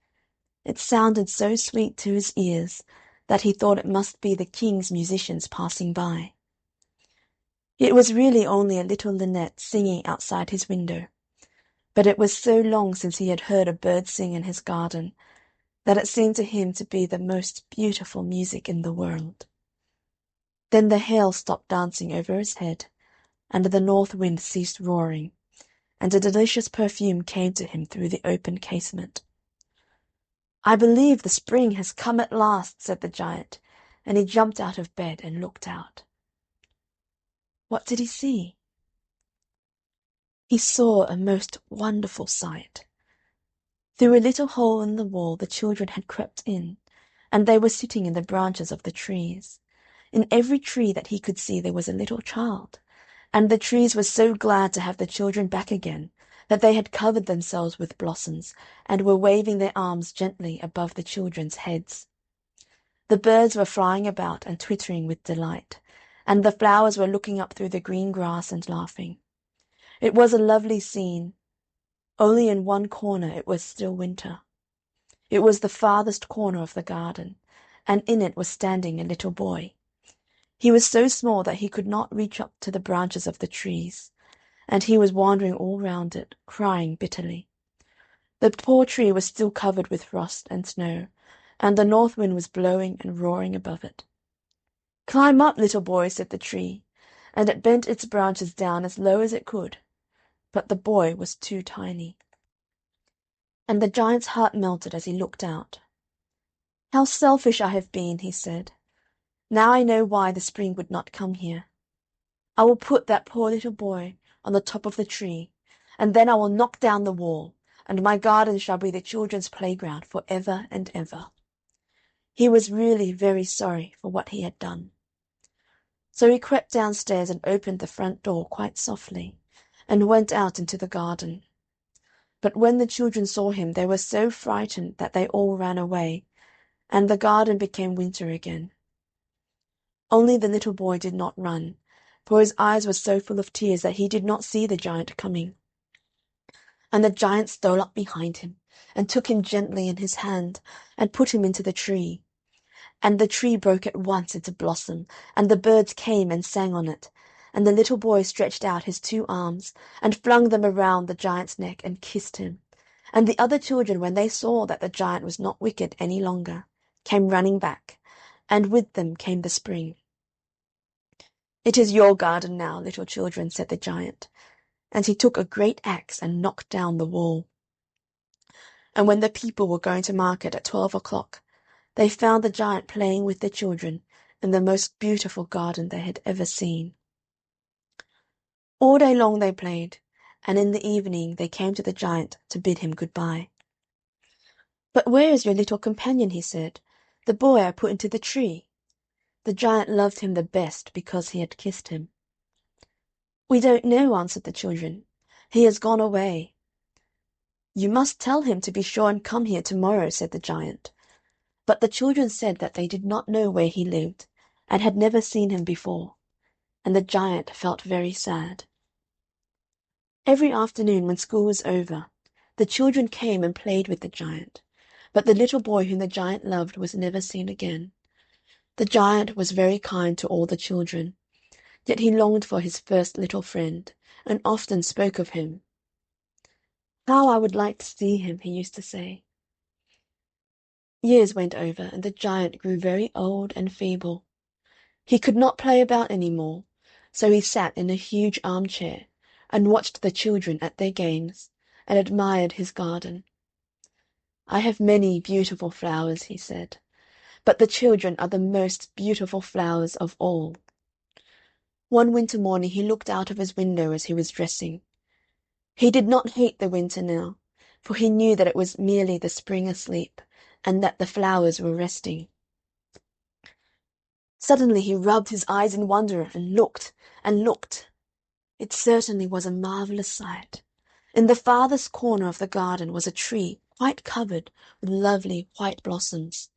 It sounded so sweet to his ears that he thought it must be the king's musicians passing by. It was really only a little linnet singing outside his window, but it was so long since he had heard a bird sing in his garden that it seemed to him to be the most beautiful music in the world. Then the Hail stopped dancing over his head, and the North Wind ceased roaring, and a delicious perfume came to him through the open casement. "I believe the spring has come at last," said the giant, and he jumped out of bed and looked out. What did he see? He saw a most wonderful sight. Through a little hole in the wall the children had crept in, and they were sitting in the branches of the trees. In every tree that he could see there was a little child, and the trees were so glad to have the children back again that they had covered themselves with blossoms, and were waving their arms gently above the children's heads. The birds were flying about and twittering with delight, and the flowers were looking up through the green grass and laughing. It was a lovely scene, only in one corner it was still winter. It was the farthest corner of the garden, and in it was standing a little boy. He was so small that he could not reach up to the branches of the trees, and he was wandering all round it, crying bitterly. The poor tree was still covered with frost and snow, and the north wind was blowing and roaring above it. "Climb up, little boy," said the tree, and it bent its branches down as low as it could, but the boy was too tiny. And the giant's heart melted as he looked out. "How selfish I have been," he said. "Now I know why the spring would not come here. I will put that poor little boy on the top of the tree, and then I will knock down the wall, and my garden shall be the children's playground for ever and ever." He was really very sorry for what he had done. So he crept downstairs and opened the front door quite softly, and went out into the garden. But when the children saw him they were so frightened that they all ran away, and the garden became winter again. Only the little boy did not run, for his eyes were so full of tears that he did not see the giant coming. And the giant stole up behind him, and took him gently in his hand, and put him into the tree. And the tree broke at once into blossom, and the birds came and sang on it, and the little boy stretched out his 2 arms, and flung them around the giant's neck, and kissed him. And the other children, when they saw that the giant was not wicked any longer, came running back, and with them came the spring. "It is your garden now, little children," said the giant, and he took a great axe and knocked down the wall. And when the people were going to market at 12 o'clock, they found the giant playing with the children in the most beautiful garden they had ever seen. All day long they played, and in the evening they came to the giant to bid him good-bye. "But where is your little companion?" he said, "the boy I put into the tree?" The giant loved him the best because he had kissed him. "We don't know," answered the children. "He has gone away." "You must tell him to be sure and come here to-morrow," said the giant. But the children said that they did not know where he lived, and had never seen him before, and the giant felt very sad. Every afternoon when school was over, the children came and played with the giant, but the little boy whom the giant loved was never seen again. The giant was very kind to all the children, yet he longed for his first little friend, and often spoke of him. "How I would like to see him," he used to say. Years went over, and the giant grew very old and feeble. He could not play about any more, so he sat in a huge armchair, and watched the children at their games, and admired his garden. "I have many beautiful flowers," he said, "but the children are the most beautiful flowers of all." One winter morning he looked out of his window as he was dressing. He did not hate the winter now, for he knew that it was merely the spring asleep, and that the flowers were resting. Suddenly he rubbed his eyes in wonder, and looked and looked. It certainly was a marvellous sight. In the farthest corner of the garden was a tree quite covered with lovely white blossoms.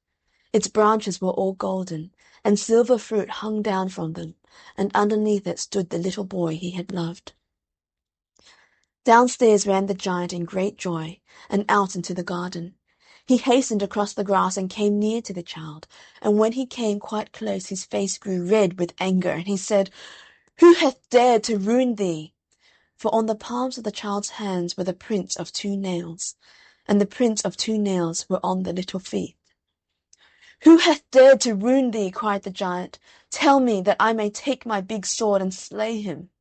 Its branches were all golden, and silver fruit hung down from them, and underneath it stood the little boy he had loved. Downstairs ran the giant in great joy, and out into the garden. He hastened across the grass and came near to the child, and when he came quite close his face grew red with anger, and he said, "Who hath dared to ruin thee?" For on the palms of the child's hands were the prints of 2 nails, and the prints of 2 nails were on the little feet. "Who hath dared to ruin thee?" cried the giant. "Tell me, that I may take my big sword and slay him."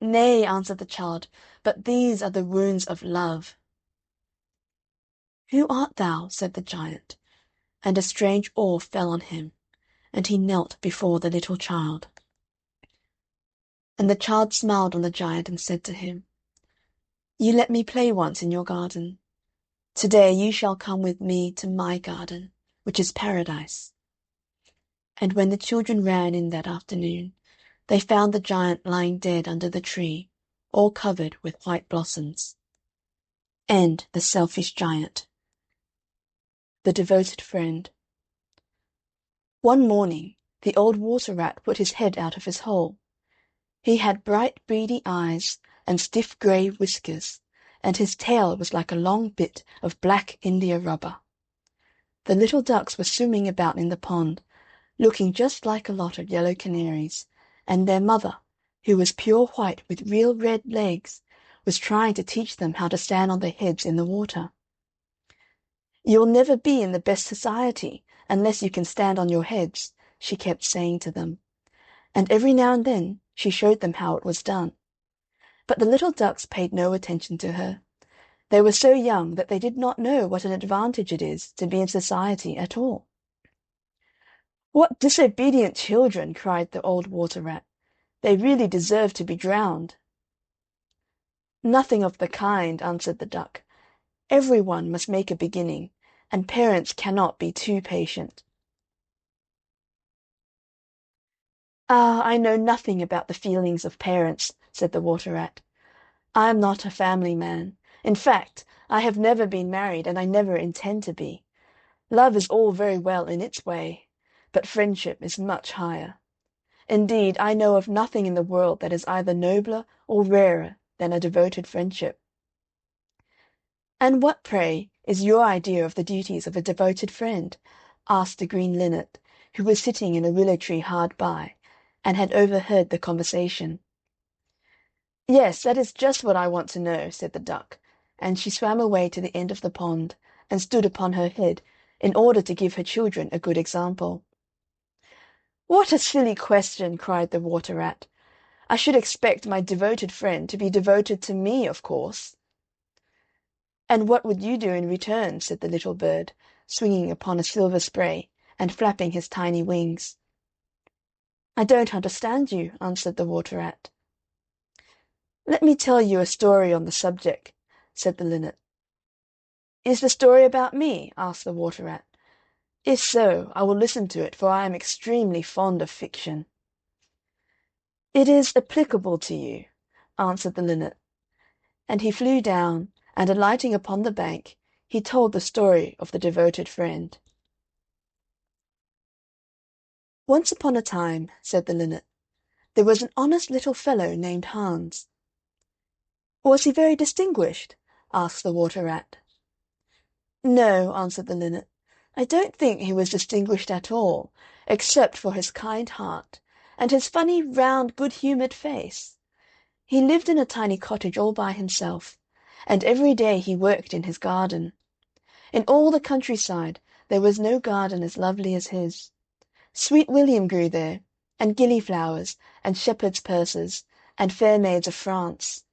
"Nay," answered the child, "but these are the wounds of love." "Who art thou?" said the giant, and a strange awe fell on him, and he knelt before the little child. And the child smiled on the giant and said to him, "You let me play once in your garden. To–day you shall come with me to my garden, which is paradise." And when the children ran in that afternoon, they found the giant lying dead under the tree, all covered with white blossoms. And the selfish giant. The devoted friend. One morning the old water–rat put his head out of his hole. He had bright beady eyes and stiff grey whiskers, and his tail was like a long bit of black india–rubber. The little ducks were swimming about in the pond, looking just like a lot of yellow canaries, and their mother, who was pure white with real red legs, was trying to teach them how to stand on their heads in the water. "You'll never be in the best society unless you can stand on your heads," she kept saying to them, and every now and then she showed them how it was done. But the little ducks paid no attention to her. They were so young that they did not know what an advantage it is to be in society at all. "What disobedient children!" cried the old water–rat. "They really deserve to be drowned." "Nothing of the kind," answered the duck. "Every one must make a beginning, and parents cannot be too patient." "Ah, I know nothing about the feelings of parents," said the water–rat. "I am not a family man. In fact, I have never been married, and I never intend to be. Love is all very well in its way, but friendship is much higher. Indeed, I know of nothing in the world that is either nobler or rarer than a devoted friendship." "And what, pray, is your idea of the duties of a devoted friend?" asked the green linnet, who was sitting in a willow–tree hard by, and had overheard the conversation. "Yes, that is just what I want to know," said the duck, and she swam away to the end of the pond, and stood upon her head, in order to give her children a good example. "What a silly question!" cried the water–rat. "I should expect my devoted friend to be devoted to me, of course." "And what would you do in return?" said the little bird, swinging upon a silver spray, and flapping his tiny wings. "I don't understand you," answered the water–rat. "Let me tell you a story on the subject," said the linnet. "Is the story about me?" asked the water–rat. "If so, I will listen to it, for I am extremely fond of fiction." "It is applicable to you," answered the linnet, and he flew down, and alighting upon the bank, he told the story of the devoted friend. "Once upon a time," said the linnet, "there was an honest little fellow named Hans." "Was he very distinguished?" asked the water–rat. "No," answered the linnet, "I don't think he was distinguished at all, except for his kind heart, and his funny, round, good–humoured face. He lived in a tiny cottage all by himself, and every day he worked in his garden. In all the country–side there was no garden as lovely as his. Sweet William grew there, and gilly–flowers, and shepherd's purses, and fair maids of France.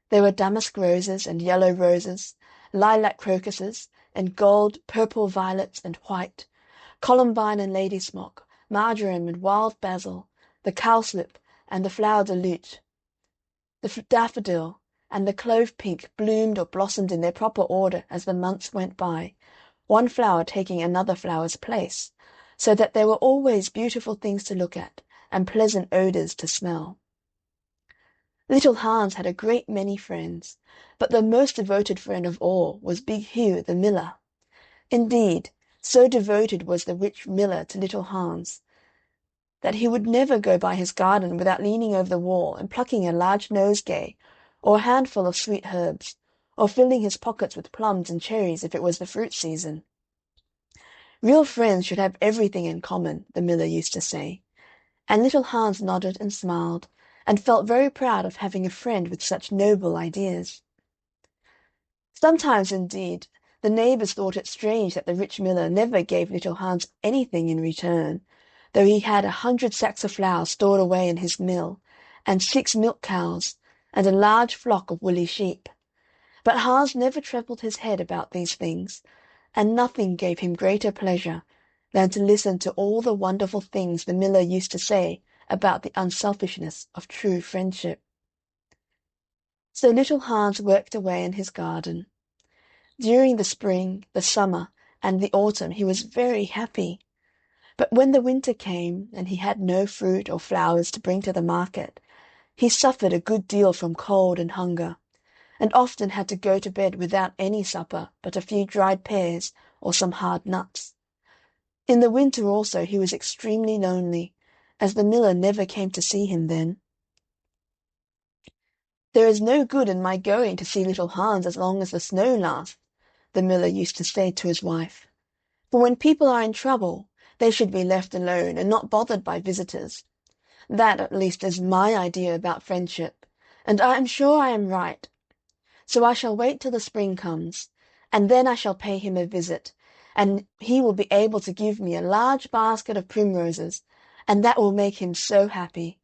There were damask roses, and yellow roses, lilac crocuses, and gold, purple violets, and white, columbine and lady–smock, marjoram and wild basil, the cowslip and the flower–de–luce. The daffodil and the clove–pink bloomed or blossomed in their proper order as the months went by, one flower taking another flower's place, so that there were always beautiful things to look at, and pleasant odours to smell. Little Hans had a great many friends, but the most devoted friend of all was Big Hugh the miller. Indeed, so devoted was the rich miller to little Hans, that he would never go by his garden without leaning over the wall and plucking a large nosegay, or a handful of sweet herbs, or filling his pockets with plums and cherries if it was the fruit season. Real friends should have everything in common, the miller used to say, and little Hans nodded and smiled, and felt very proud of having a friend with such noble ideas. Sometimes, indeed, the neighbours thought it strange that the rich miller never gave little Hans anything in return, though he had 100 sacks of flour stored away in his mill, and 6 milk–cows, and a large flock of woolly sheep. But Hans never troubled his head about these things, and nothing gave him greater pleasure than to listen to all the wonderful things the miller used to say about the unselfishness of true friendship. So little Hans worked away in his garden. During the spring, the summer, and the autumn he was very happy. But when the winter came, and he had no fruit or flowers to bring to the market, he suffered a good deal from cold and hunger, and often had to go to bed without any supper but a few dried pears or some hard nuts. In the winter also he was extremely lonely, as the miller never came to see him then. "There is no good in my going to see little Hans as long as the snow lasts," the miller used to say to his wife. "For when people are in trouble, they should be left alone and not bothered by visitors. That, at least, is my idea about friendship, and I am sure I am right. So I shall wait till the spring comes, and then I shall pay him a visit, and he will be able to give me a large basket of primroses, and that will make him so happy."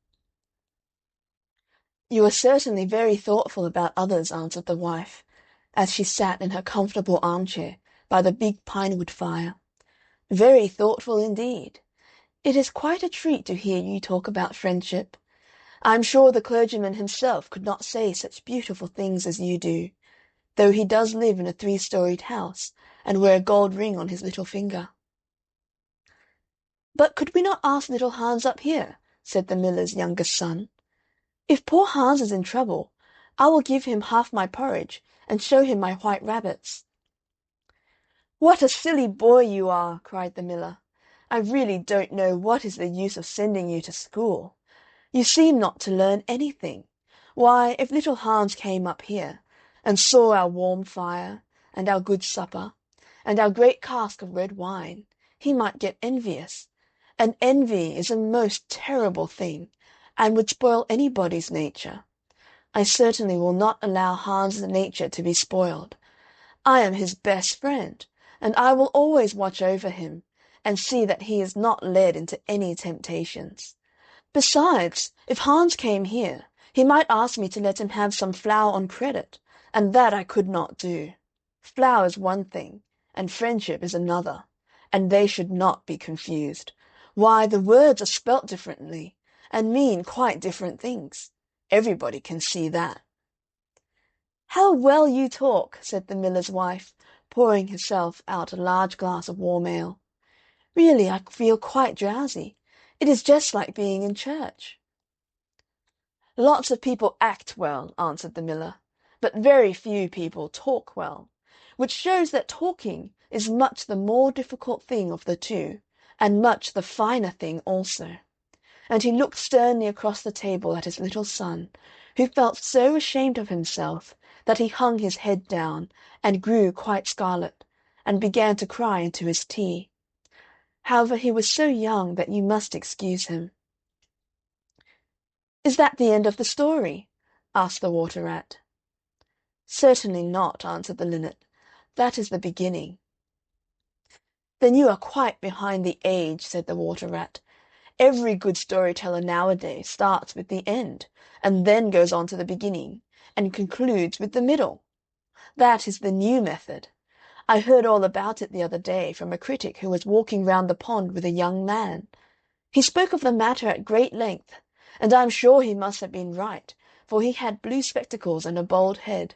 "You are certainly very thoughtful about others," answered the wife, as she sat in her comfortable armchair by the big pine-wood fire. "Very thoughtful indeed. It is quite a treat to hear you talk about friendship. I am sure the clergyman himself could not say such beautiful things as you do, though he does live in a 3-storied house, and wear a gold ring on his little finger." "But could we not ask little Hans up here?" said the miller's youngest son. "If poor Hans is in trouble, I will give him half my porridge, and show him my white rabbits." "What a silly boy you are!" cried the miller. "I really don't know what is the use of sending you to school. You seem not to learn anything. Why, if little Hans came up here, and saw our warm fire, and our good supper, and our great cask of red wine, he might get envious, and envy is a most terrible thing, and would spoil anybody's nature. I certainly will not allow Hans's nature to be spoiled. I am his best friend, and I will always watch over him, and see that he is not led into any temptations. Besides, if Hans came here, he might ask me to let him have some flour on credit, and that I could not do. Flour is one thing, and friendship is another, and they should not be confused. Why, the words are spelt differently, and mean quite different things. Everybody can see that." "How well you talk!" said the miller's wife, pouring herself out a large glass of warm ale. "Really, I feel quite drowsy. It is just like being in church." "Lots of people act well," answered the miller, "but very few people talk well, which shows that talking is much the more difficult thing of the two, and much the finer thing also." And he looked sternly across the table at his little son, who felt so ashamed of himself that he hung his head down, and grew quite scarlet, and began to cry into his tea. However, he was so young that you must excuse him. "Is that the end of the story?" asked the Water Rat. "Certainly not," answered the Linnet. "That is the beginning." "Then you are quite behind the age," said the Water Rat. "Every good story-teller nowadays starts with the end, and then goes on to the beginning, and concludes with the middle. That is the new method. I heard all about it the other day from a critic who was walking round the pond with a young man. He spoke of the matter at great length, and I am sure he must have been right, for he had blue spectacles and a bald head,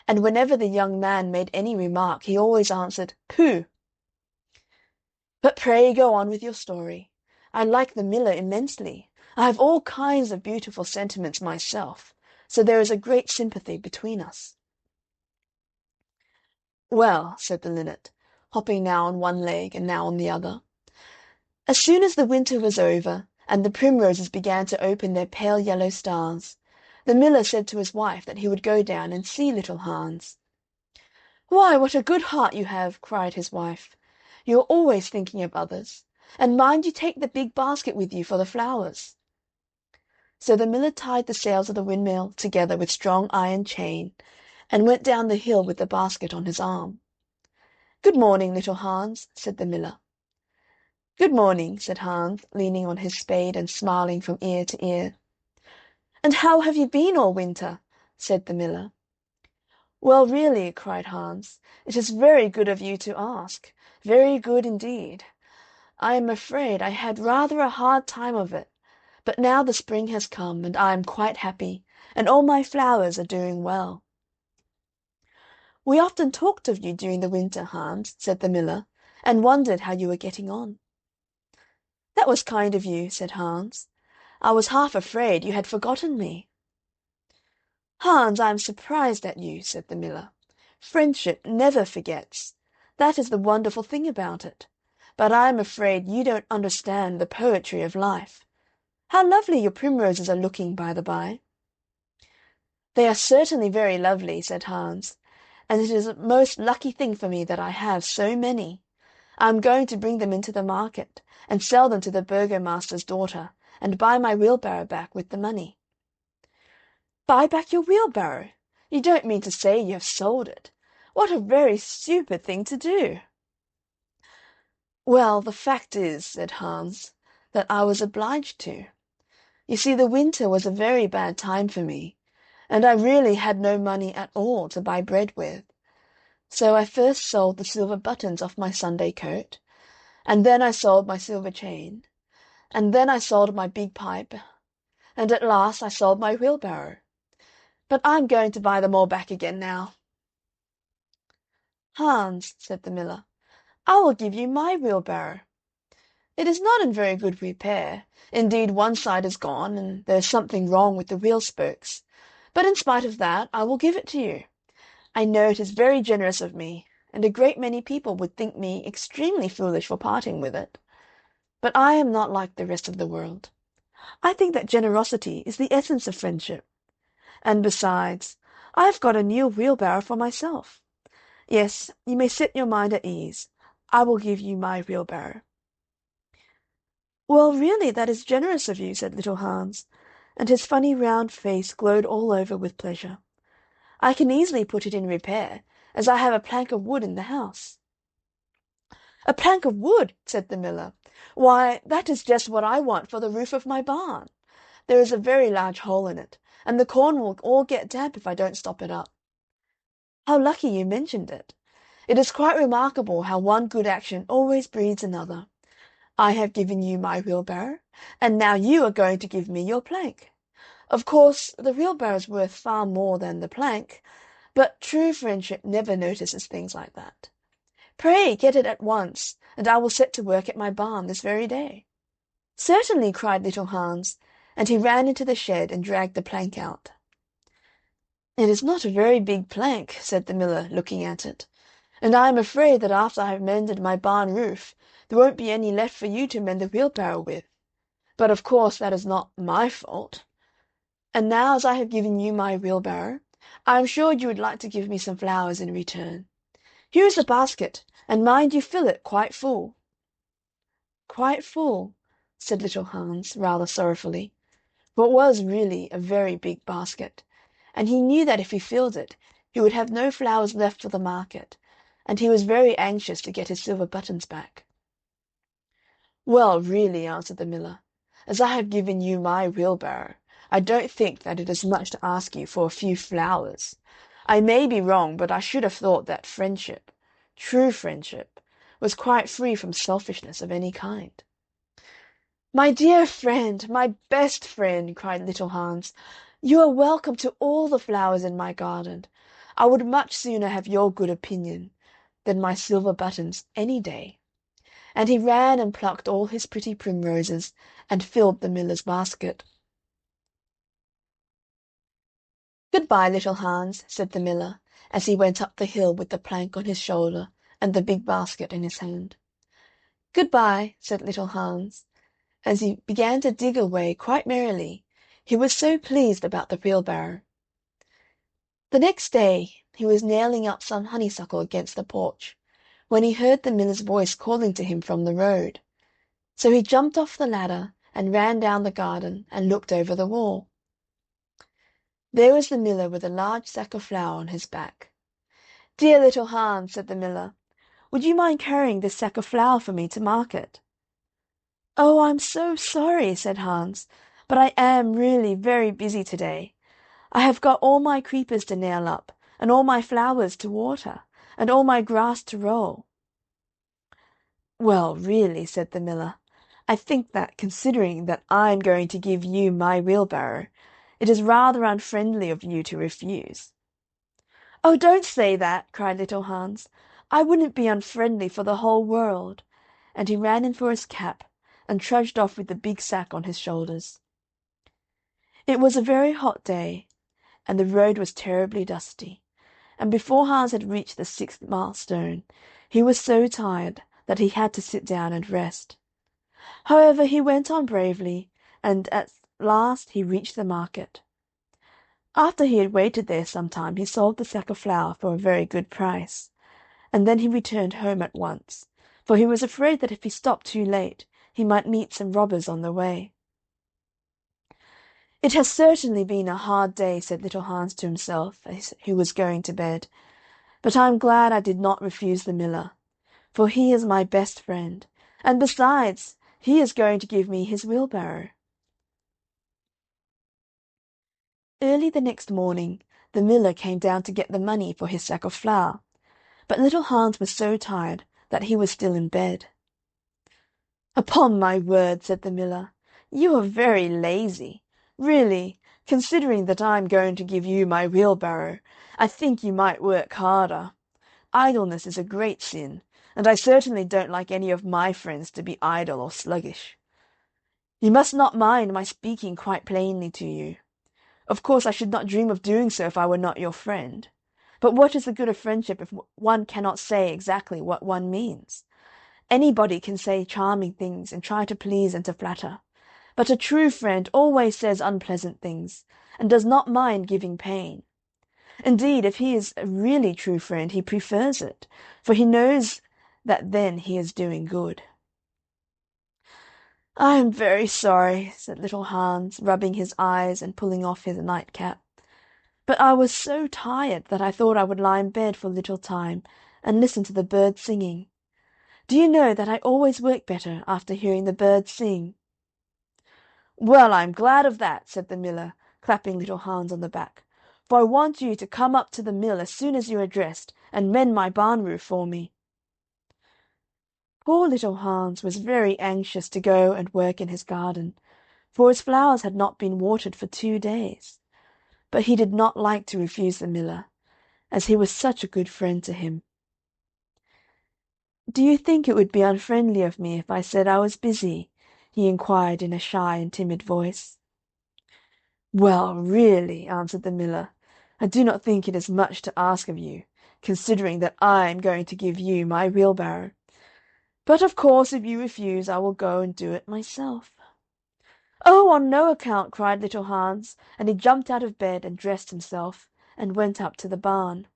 and whenever the young man made any remark he always answered, 'Pooh!' But pray go on with your story. I like the miller immensely. I have all kinds of beautiful sentiments myself, so there is a great sympathy between us." "Well," said the linnet, hopping now on one leg and now on the other, "as soon as the winter was over, and the primroses began to open their pale yellow stars, the miller said to his wife that he would go down and see little Hans. "Why, what a good heart you have!" cried his wife. "You are always thinking of others. And mind you take the big basket with you for the flowers." So the miller tied the sails of the windmill together with strong iron chain, and went down the hill with the basket on his arm. "Good morning, little Hans," said the miller. "Good morning," said Hans, leaning on his spade and smiling from ear to ear. "And how have you been all winter?" said the miller. "Well, really," cried Hans, "it is very good of you to ask, very good indeed. I am afraid I had rather a hard time of it, but now the spring has come, and I am quite happy, and all my flowers are doing well." "We often talked of you during the winter, Hans," said the miller, "and wondered how you were getting on." "That was kind of you," said Hans. "I was half afraid you had forgotten me." "Hans, I am surprised at you," said the miller. "Friendship never forgets. That is the wonderful thing about it. But I am afraid you don't understand the poetry of life. How lovely your primroses are looking, by the by." "They are certainly very lovely," said Hans, "and it is a most lucky thing for me that I have so many. I am going to bring them into the market, and sell them to the burgomaster's daughter, and buy my wheelbarrow back with the money." "Buy back your wheelbarrow! You don't mean to say you have sold it? What a very stupid thing to do!" "Well, the fact is," said Hans, "that I was obliged to. You see, the winter was a very bad time for me, and I really had no money at all to buy bread with. So I first sold the silver buttons off my Sunday coat, and then I sold my silver chain, and then I sold my big pipe, and at last I sold my wheelbarrow. But I'm going to buy them all back again now." "Hans," said the miller, "I will give you my wheelbarrow. It is not in very good repair. Indeed, one side is gone, and there is something wrong with the wheel spokes. But in spite of that, I will give it to you. I know it is very generous of me, and a great many people would think me extremely foolish for parting with it. But I am not like the rest of the world. I think that generosity is the essence of friendship. And besides, I have got a new wheelbarrow for myself. Yes, you may set your mind at ease. I will give you my wheelbarrow." "Well, really, that is generous of you," said little Hans, and his funny round face glowed all over with pleasure. "I can easily put it in repair, as I have a plank of wood in the house." "A plank of wood!" said the miller. "Why, that is just what I want for the roof of my barn. There is a very large hole in it, and the corn will all get damp if I don't stop it up." "How lucky you mentioned it. It is quite remarkable how one good action always breeds another. I have given you my wheelbarrow, and now you are going to give me your plank. Of course, the wheelbarrow is worth far more than the plank, but true friendship never notices things like that. Pray get it at once, and I will set to work at my barn this very day." "Certainly," cried little Hans, and he ran into the shed and dragged the plank out. "It is not a very big plank," said the miller, looking at it, "and I am afraid that after I have mended my barn roof, there won't be any left for you to mend the wheelbarrow with. But of course that is not my fault. And now, as I have given you my wheelbarrow, I am sure you would like to give me some flowers in return. Here is a basket, and mind you fill it quite full." "Quite full," said little Hans, rather sorrowfully, for it was really a very big basket, and he knew that if he filled it he would have no flowers left for the market, and he was very anxious to get his silver buttons back. "Well, really," answered the miller, "as I have given you my wheelbarrow, I don't think that it is much to ask you for a few flowers. I may be wrong, but I should have thought that friendship, true friendship, was quite free from selfishness of any kind." "My dear friend, my best friend," cried little Hans, "you are welcome to all the flowers in my garden. I would much sooner have your good opinion than my silver buttons any day." And he ran and plucked all his pretty primroses, and filled the miller's basket. "Good bye, little Hans," said the miller, as he went up the hill with the plank on his shoulder and the big basket in his hand. "Good bye," said little Hans, as he began to dig away quite merrily, he was so pleased about the wheelbarrow. The next day he was nailing up some honeysuckle against the porch, when he heard the miller's voice calling to him from the road. So he jumped off the ladder and ran down the garden and looked over the wall. There was the miller with a large sack of flour on his back. "Dear little Hans," said the miller, "would you mind carrying this sack of flour for me to market?" "Oh, I'm so sorry," said Hans, "but I am really very busy to day. I have got all my creepers to nail up, and all my flowers to water, and all my grass to roll." "Well, really," said the miller, "I think that, considering that I'm going to give you my wheelbarrow, it is rather unfriendly of you to refuse." "Oh, don't say that!" cried little Hans. "I wouldn't be unfriendly for the whole world." And he ran in for his cap, and trudged off with the big sack on his shoulders. It was a very hot day, and the road was terribly dusty, and before Hans had reached the 6th milestone, he was so tired that he had to sit down and rest. However, he went on bravely, and at last he reached the market. After he had waited there some time, he sold the sack of flour for a very good price, and then he returned home at once, for he was afraid that if he stopped too late he might meet some robbers on the way. "It has certainly been a hard day," said little Hans to himself as he was going to bed, "but I am glad I did not refuse the miller, for he is my best friend, and besides, he is going to give me his wheelbarrow." Early the next morning the miller came down to get the money for his sack of flour, but little Hans was so tired that he was still in bed. "Upon my word," said the miller, "you are very lazy. Really, considering that I am going to give you my wheelbarrow, I think you might work harder. Idleness is a great sin, and I certainly don't like any of my friends to be idle or sluggish. You must not mind my speaking quite plainly to you. Of course I should not dream of doing so if I were not your friend. But what is the good of friendship if one cannot say exactly what one means? Anybody can say charming things and try to please and to flatter, but a true friend always says unpleasant things, and does not mind giving pain. Indeed, if he is a really true friend, he prefers it, for he knows that then he is doing good." "I am very sorry," said little Hans, rubbing his eyes and pulling off his nightcap, "but I was so tired that I thought I would lie in bed for a little time and listen to the birds singing. Do you know that I always work better after hearing the birds sing?" "Well, I am glad of that," said the miller, clapping little Hans on the back, "for I want you to come up to the mill as soon as you are dressed, and mend my barn roof for me." Poor little Hans was very anxious to go and work in his garden, for his flowers had not been watered for 2 days, but he did not like to refuse the miller, as he was such a good friend to him. "Do you think it would be unfriendly of me if I said I was busy?" he inquired in a shy and timid voice. "Well, really," answered the miller, "I do not think it is much to ask of you, considering that I am going to give you my wheelbarrow. But of course if you refuse I will go and do it myself." "Oh, on no account!" cried little Hans, and he jumped out of bed and dressed himself, and went up to the barn.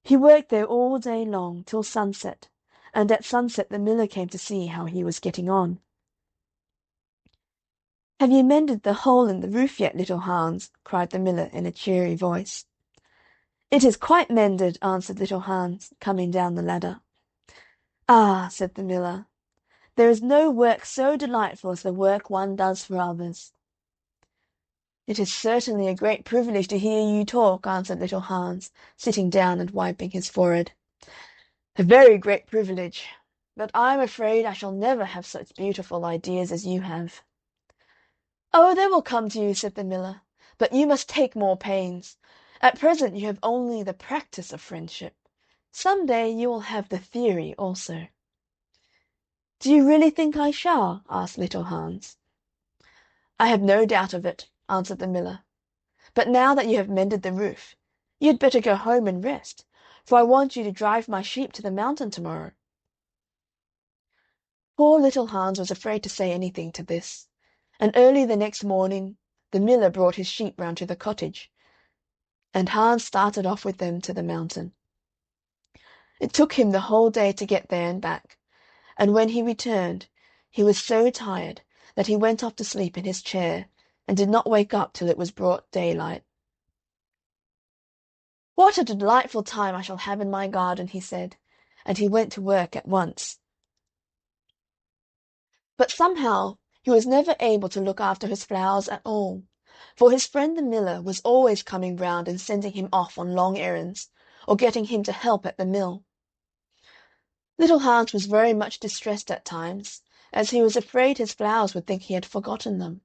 He worked there all day long, till sunset, and at sunset the miller came to see how he was getting on. "Have you mended the hole in the roof yet, little Hans?" cried the miller in a cheery voice. "It is quite mended," answered little Hans, coming down the ladder. "Ah," said the miller, "there is no work so delightful as the work one does for others." "It is certainly a great privilege to hear you talk," answered little Hans, sitting down and wiping his forehead. "A very great privilege, but I am afraid I shall never have such beautiful ideas as you have." "Oh, they will come to you," said the miller, "but you must take more pains. At present you have only the practice of friendship. Some day you will have the theory also." "Do you really think I shall?" asked little Hans. "I have no doubt of it," answered the miller. "But now that you have mended the roof, you had better go home and rest, for I want you to drive my sheep to the mountain to-morrow." Poor little Hans was afraid to say anything to this, and early the next morning the miller brought his sheep round to the cottage, and Hans started off with them to the mountain. It took him the whole day to get there and back, and when he returned he was so tired that he went off to sleep in his chair, and did not wake up till it was broad daylight. "What a delightful time I shall have in my garden," he said, and he went to work at once. But somehow he was never able to look after his flowers at all, for his friend the miller was always coming round and sending him off on long errands, or getting him to help at the mill. Little Hans was very much distressed at times, as he was afraid his flowers would think he had forgotten them.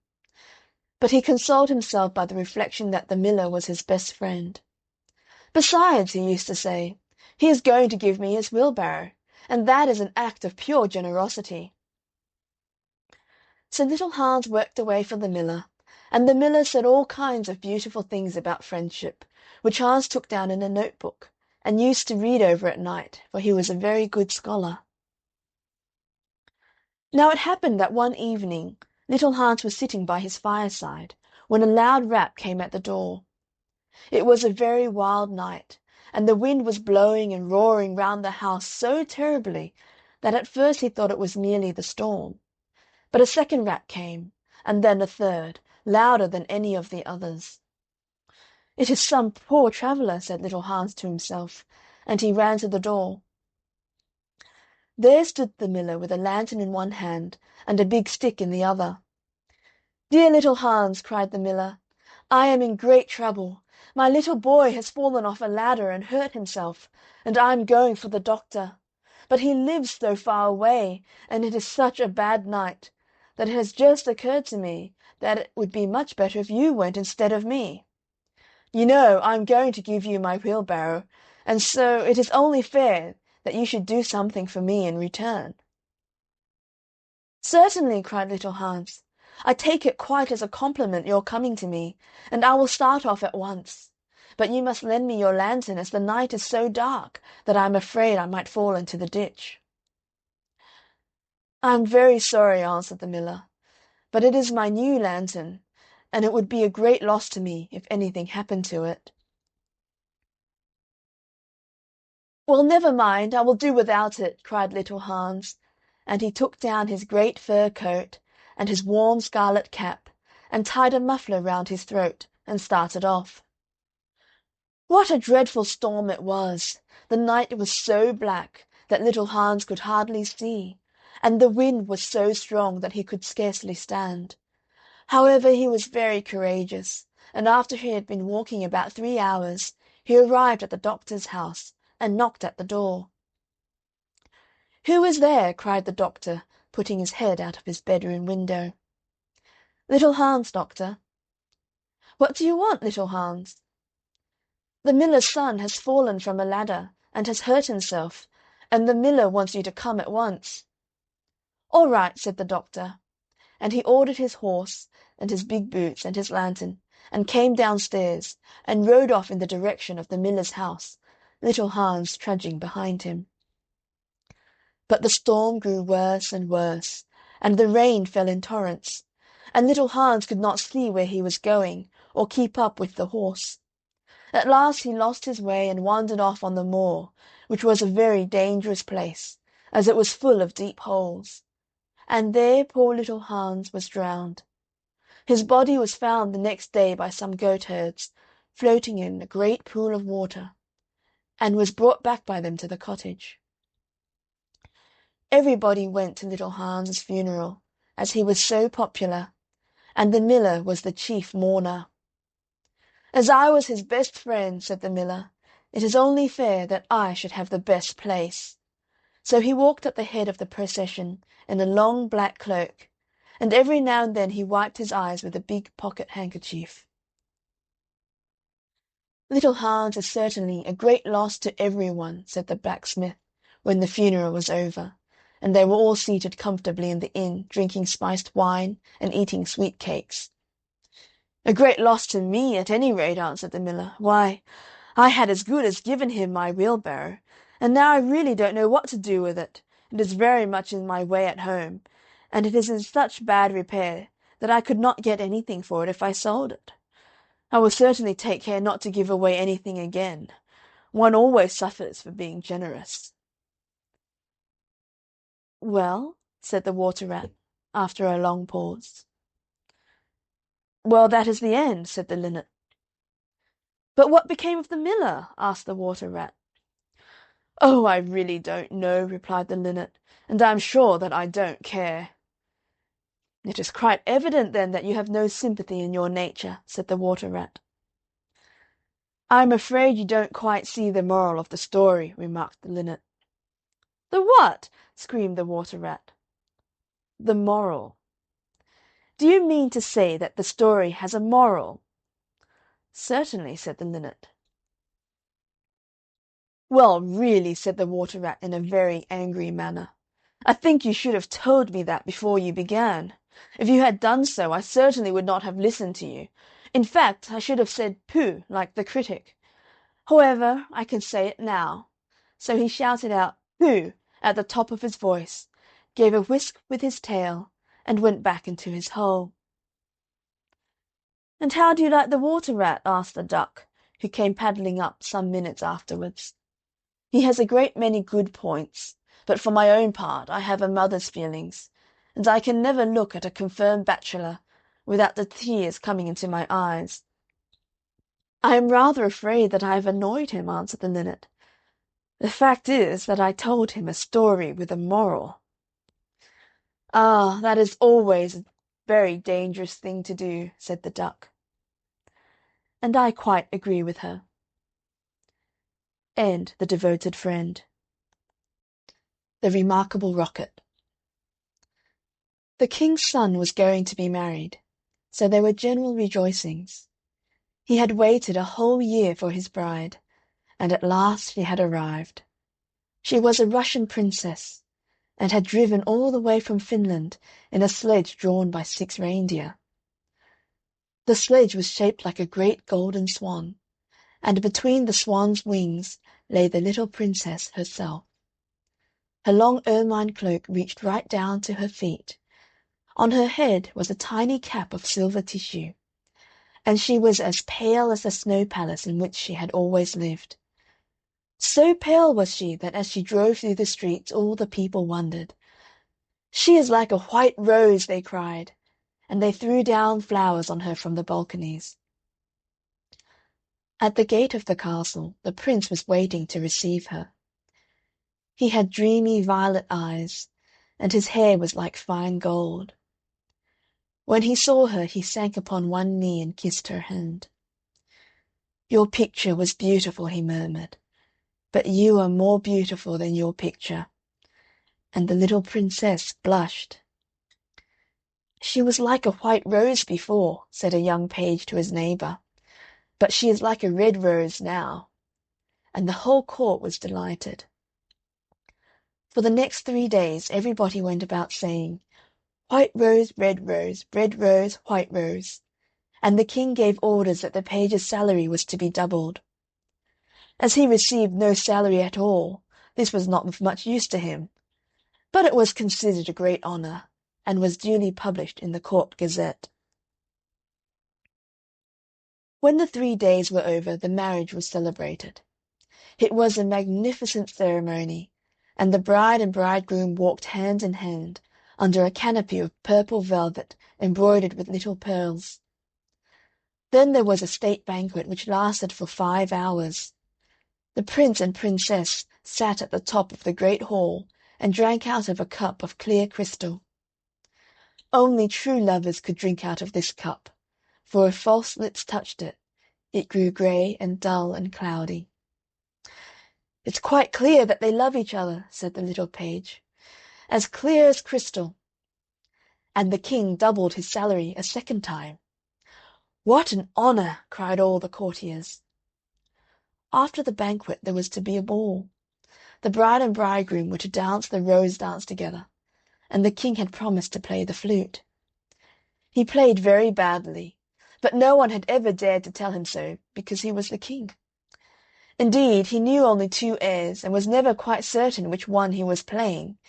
But he consoled himself by the reflection that the miller was his best friend. "Besides," he used to say, "he is going to give me his wheelbarrow, and that is an act of pure generosity." So little Hans worked away for the miller, and the miller said all kinds of beautiful things about friendship, which Hans took down in a notebook, and used to read over at night, for he was a very good scholar. Now it happened that one evening little Hans was sitting by his fireside, when a loud rap came at the door. It was a very wild night, and the wind was blowing and roaring round the house so terribly that at first he thought it was merely the storm. But a second rap came, and then a third, louder than any of the others. "It is some poor traveller," said little Hans to himself, and he ran to the door. There stood the miller with a lantern in one hand and a big stick in the other. "Dear little Hans," cried the miller, "I am in great trouble. My little boy has fallen off a ladder and hurt himself, and I am going for the doctor. But he lives so far away, and it is such a bad night, that it has just occurred to me that it would be much better if you went instead of me. You know I am going to give you my wheelbarrow, and so it is only fair that you should do something for me in return." "Certainly," cried little Hans. "I take it quite as a compliment your coming to me, and I will start off at once. But you must lend me your lantern, as the night is so dark that I am afraid I might fall into the ditch." "I am very sorry," answered the miller, "but it is my new lantern, and it would be a great loss to me if anything happened to it." "Well, never mind, I will do without it," cried little Hans, and he took down his great fur coat and his warm scarlet cap, and tied a muffler round his throat, and started off. What a dreadful storm it was! The night was so black that little Hans could hardly see, and the wind was so strong that he could scarcely stand. However, he was very courageous, and after he had been walking about 3 hours, he arrived at the doctor's house, and knocked at the door. "Who is there?" cried the doctor, putting his head out of his bedroom window. "Little Hans, doctor." "What do you want, little Hans?" "The miller's son has fallen from a ladder, and has hurt himself, and the miller wants you to come at once." "All right," said the doctor, and he ordered his horse, and his big boots, and his lantern, and came downstairs, and rode off in the direction of the miller's house, little Hans trudging behind him. But the storm grew worse and worse, and the rain fell in torrents, and little Hans could not see where he was going, or keep up with the horse. At last he lost his way and wandered off on the moor, which was a very dangerous place, as it was full of deep holes. And there poor little Hans was drowned. His body was found the next day by some goatherds, floating in a great pool of water, and was brought back by them to the cottage. Everybody went to little Hans's funeral, as he was so popular, and the miller was the chief mourner. "As I was his best friend," said the miller, "it is only fair that I should have the best place." So he walked at the head of the procession in a long black cloak, and every now and then he wiped his eyes with a big pocket handkerchief. "Little Hans is certainly a great loss to every one," said the blacksmith, when the funeral was over, and they were all seated comfortably in the inn, drinking spiced wine and eating sweet cakes. "A great loss to me, at any rate," answered the miller. "Why, I had as good as given him my wheelbarrow, and now I really don't know what to do with it. It is very much in my way at home, and it is in such bad repair that I could not get anything for it if I sold it. I will certainly take care not to give away anything again. One always suffers for being generous." "Well?" said the Water Rat, after a long pause. "Well, that is the end," said the Linnet. "But what became of the miller?" asked the Water Rat. "Oh, I really don't know," replied the Linnet, "and I am sure that I don't care." "It is quite evident, then, that you have no sympathy in your nature," said the Water-rat. "I am afraid you don't quite see the moral of the story," remarked the Linnet. "The what?" screamed the Water-rat. "The moral." "Do you mean to say that the story has a moral?" "Certainly," said the Linnet. "Well, really," said the Water-rat in a very angry manner, "I think you should have told me that before you began. If you had done so, I certainly would not have listened to you. In fact, I should have said 'Pooh,' like the critic. However, I can say it now." So he shouted out "Pooh" at the top of his voice, gave a whisk with his tail, and went back into his hole. "And how do you like the Water-rat?" asked the Duck, who came paddling up some minutes afterwards. "He has a great many good points, but for my own part I have a mother's feelings, and I can never look at a confirmed bachelor without the tears coming into my eyes." "I am rather afraid that I have annoyed him," answered the Linnet. "The fact is that I told him a story with a moral." "Ah, that is always a very dangerous thing to do," said the Duck. "And I quite agree with her." End The Devoted Friend. The Remarkable Rocket. The king's son was going to be married, so there were general rejoicings. He had waited a whole year for his bride, and at last she had arrived. She was a Russian princess, and had driven all the way from Finland in a sledge drawn by 6 reindeer. The sledge was shaped like a great golden swan, and between the swan's wings lay the little princess herself. Her long ermine cloak reached right down to her feet. On her head was a tiny cap of silver tissue, and she was as pale as the snow palace in which she had always lived. So pale was she that as she drove through the streets all the people wondered. "She is like a white rose," they cried, and they threw down flowers on her from the balconies. At the gate of the castle the Prince was waiting to receive her. He had dreamy violet eyes, and his hair was like fine gold. When he saw her he sank upon one knee and kissed her hand. "Your picture was beautiful," he murmured, "but you are more beautiful than your picture." And the little Princess blushed. "She was like a white rose before," said a young page to his neighbour, "but she is like a red rose now." And the whole court was delighted. For the next 3 days everybody went about saying, "White rose, red rose, red rose, white rose," and the king gave orders that the page's salary was to be doubled. As he received no salary at all, this was not of much use to him, but it was considered a great honour, and was duly published in the Court Gazette. When the 3 days were over the marriage was celebrated. It was a magnificent ceremony, and the bride and bridegroom walked hand in hand, under a canopy of purple velvet embroidered with little pearls. Then there was a state banquet which lasted for 5 hours. The Prince and Princess sat at the top of the great hall and drank out of a cup of clear crystal. Only true lovers could drink out of this cup, for if false lips touched it, it grew grey and dull and cloudy. "It's quite clear that they love each other," said the little page, "as clear as crystal." And the king doubled his salary a second time. "What an honour!" cried all the courtiers. After the banquet there was to be a ball. The bride and bridegroom were to dance the rose dance together, and the king had promised to play the flute. He played very badly, but no one had ever dared to tell him so, because he was the king. Indeed, he knew only 2 airs, and was never quite certain which one he was playing,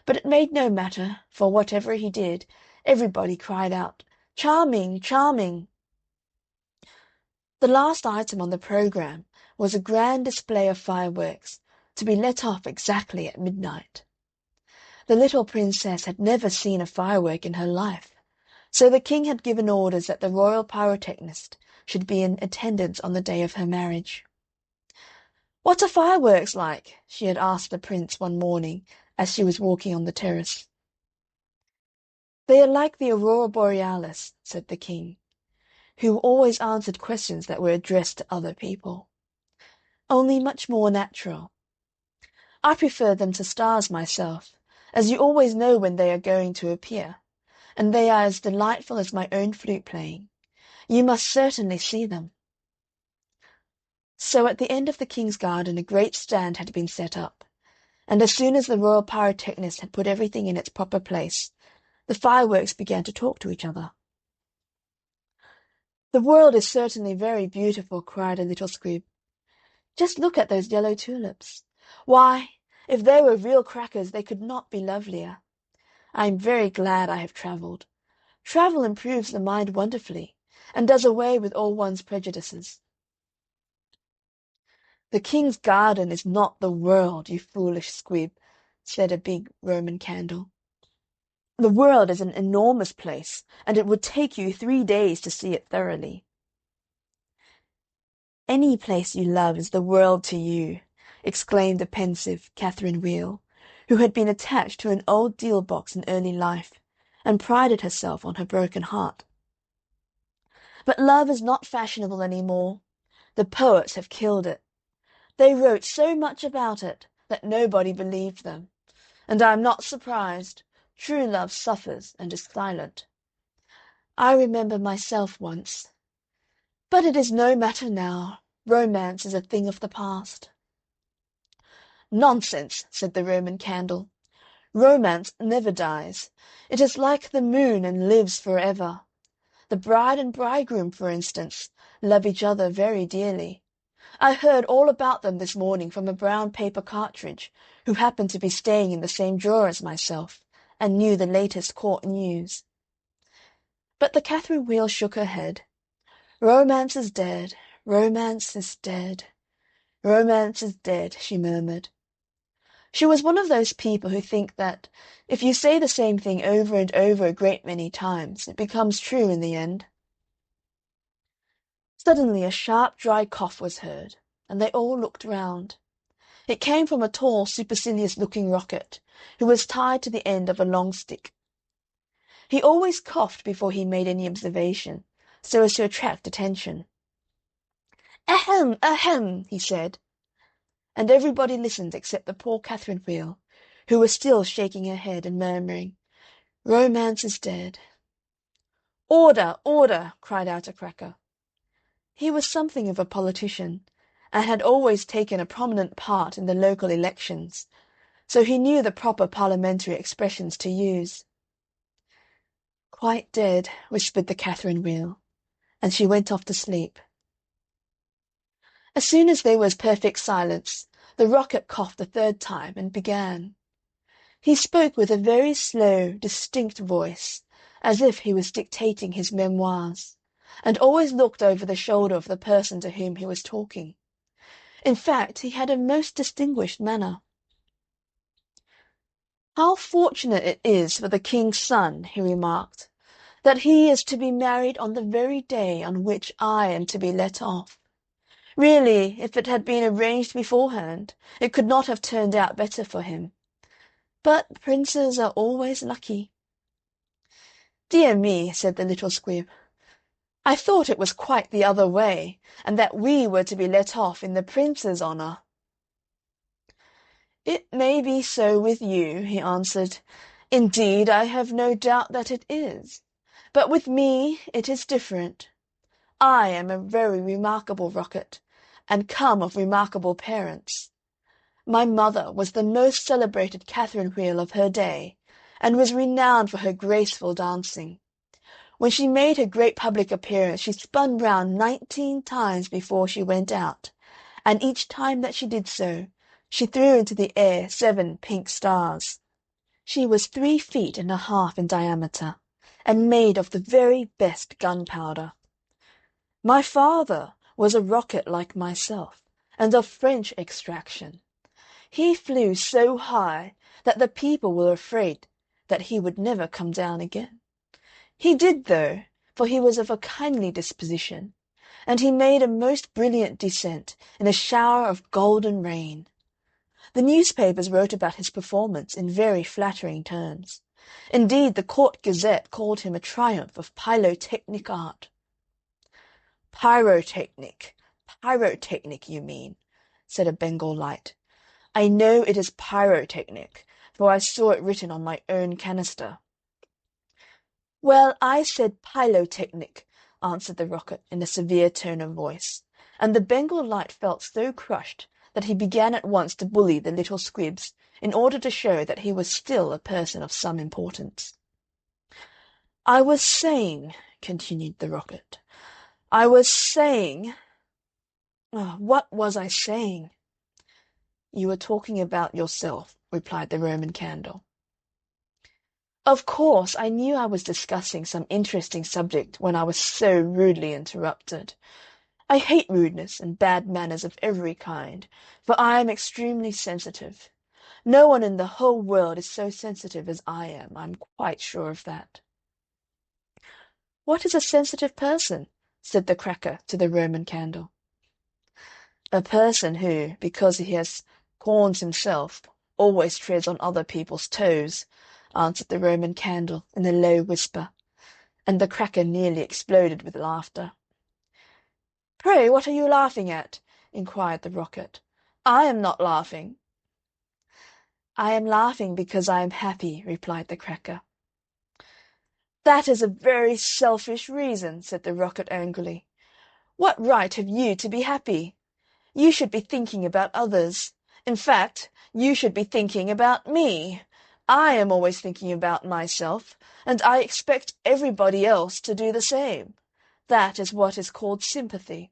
but it made no matter, for whatever he did, everybody cried out, "Charming! Charming!" The last item on the programme was a grand display of fireworks, to be let off exactly at midnight. The little Princess had never seen a firework in her life, so the king had given orders that the royal pyrotechnist should be in attendance on the day of her marriage. "What are fireworks like?" she had asked the Prince one morning as she was walking on the terrace. "They are like the aurora borealis," said the king, who always answered questions that were addressed to other people, "only much more natural. I prefer them to stars myself, as you always know when they are going to appear, and they are as delightful as my own flute playing. You must certainly see them." So at the end of the king's garden a great stand had been set up, and as soon as the royal pyrotechnist had put everything in its proper place, the fireworks began to talk to each other. "The world is certainly very beautiful," cried a little squib. "Just look at those yellow tulips. Why, if they were real crackers they could not be lovelier. I am very glad I have travelled. Travel improves the mind wonderfully, and does away with all one's prejudices." "The king's garden is not the world, you foolish squib," said a big Roman candle. "The world is an enormous place, and it would take you 3 days to see it thoroughly." "Any place you love is the world to you," exclaimed the pensive Catherine Wheel, who had been attached to an old deal box in early life, and prided herself on her broken heart. "But love is not fashionable any more. The poets have killed it. They wrote so much about it that nobody believed them, and I am not surprised. True love suffers and is silent. I remember myself once. But it is no matter now. Romance is a thing of the past." "Nonsense," said the Roman candle. "Romance never dies. It is like the moon and lives for ever. The bride and bridegroom, for instance, love each other very dearly. I heard all about them this morning from a brown paper cartridge, who happened to be staying in the same drawer as myself, and knew the latest court news." But the Catherine Wheel shook her head. "Romance is dead, romance is dead, romance is dead," she murmured. She was one of those people who think that, if you say the same thing over and over a great many times, it becomes true in the end. Suddenly a sharp dry cough was heard, and they all looked round. It came from a tall supercilious-looking rocket, who was tied to the end of a long stick. He always coughed before he made any observation, so as to attract attention. "Ahem, ahem," he said, and everybody listened except the poor Catherine Wheel, who was still shaking her head and murmuring, "Romance is dead." "Order, order!" cried out a cracker. He was something of a politician, and had always taken a prominent part in the local elections, so he knew the proper parliamentary expressions to use. "Quite dead," whispered the Catherine Wheel, and she went off to sleep. As soon as there was perfect silence, the rocket coughed a third time and began. He spoke with a very slow, distinct voice, as if he was dictating his memoirs, and always looked over the shoulder of the person to whom he was talking. In fact, he had a most distinguished manner. "How fortunate it is for the king's son," he remarked, "that he is to be married on the very day on which I am to be let off. Really, if it had been arranged beforehand, it could not have turned out better for him. But princes are always lucky." "Dear me," said the little squib, "I thought it was quite the other way, and that we were to be let off in the prince's honour." "It may be so with you," he answered. "Indeed, I have no doubt that it is. But with me it is different. I am a very remarkable rocket, and come of remarkable parents. My mother was the most celebrated Catherine Wheel of her day, and was renowned for her graceful dancing. When she made her great public appearance she spun round 19 times before she went out, and each time that she did so, she threw into the air 7 pink stars. She was 3 feet and a half in diameter, and made of the very best gunpowder. My father was a rocket like myself, and of French extraction. He flew so high that the people were afraid that he would never come down again. He did, though, for he was of a kindly disposition, and he made a most brilliant descent in a shower of golden rain. The newspapers wrote about his performance in very flattering terms, Indeed, the Court Gazette called him a triumph of pyrotechnic art. Pyrotechnic. Pyrotechnic, you mean, said a Bengal light. I know it is pyrotechnic, for I saw it written on my own canister. Well, I said pyrotechnic, answered the Rocket in a severe tone of voice, and the Bengal light felt so crushed that he began at once to bully the little squibs in order to show that he was still a person of some importance. I was saying, continued the Rocket, I was saying... what was I saying? You were talking about yourself, replied the Roman Candle. Of course, I knew I was discussing some interesting subject when I was so rudely interrupted. I hate rudeness and bad manners of every kind, for I am extremely sensitive. No one in the whole world is so sensitive as I am, I'm quite sure of that. What is a sensitive person? Said the Cracker to the Roman Candle. A person who, because he has corns himself, always treads on other people's toes, answered the Roman Candle in a low whisper, and the Cracker nearly exploded with laughter. Pray, what are you laughing at? Inquired the Rocket. I am not laughing. I am laughing because I am happy, replied the Cracker. That is a very selfish reason, said the Rocket angrily. What right have you to be happy? You should be thinking about others. In fact, you should be thinking about me. I am always thinking about myself, and I expect everybody else to do the same. That is what is called sympathy.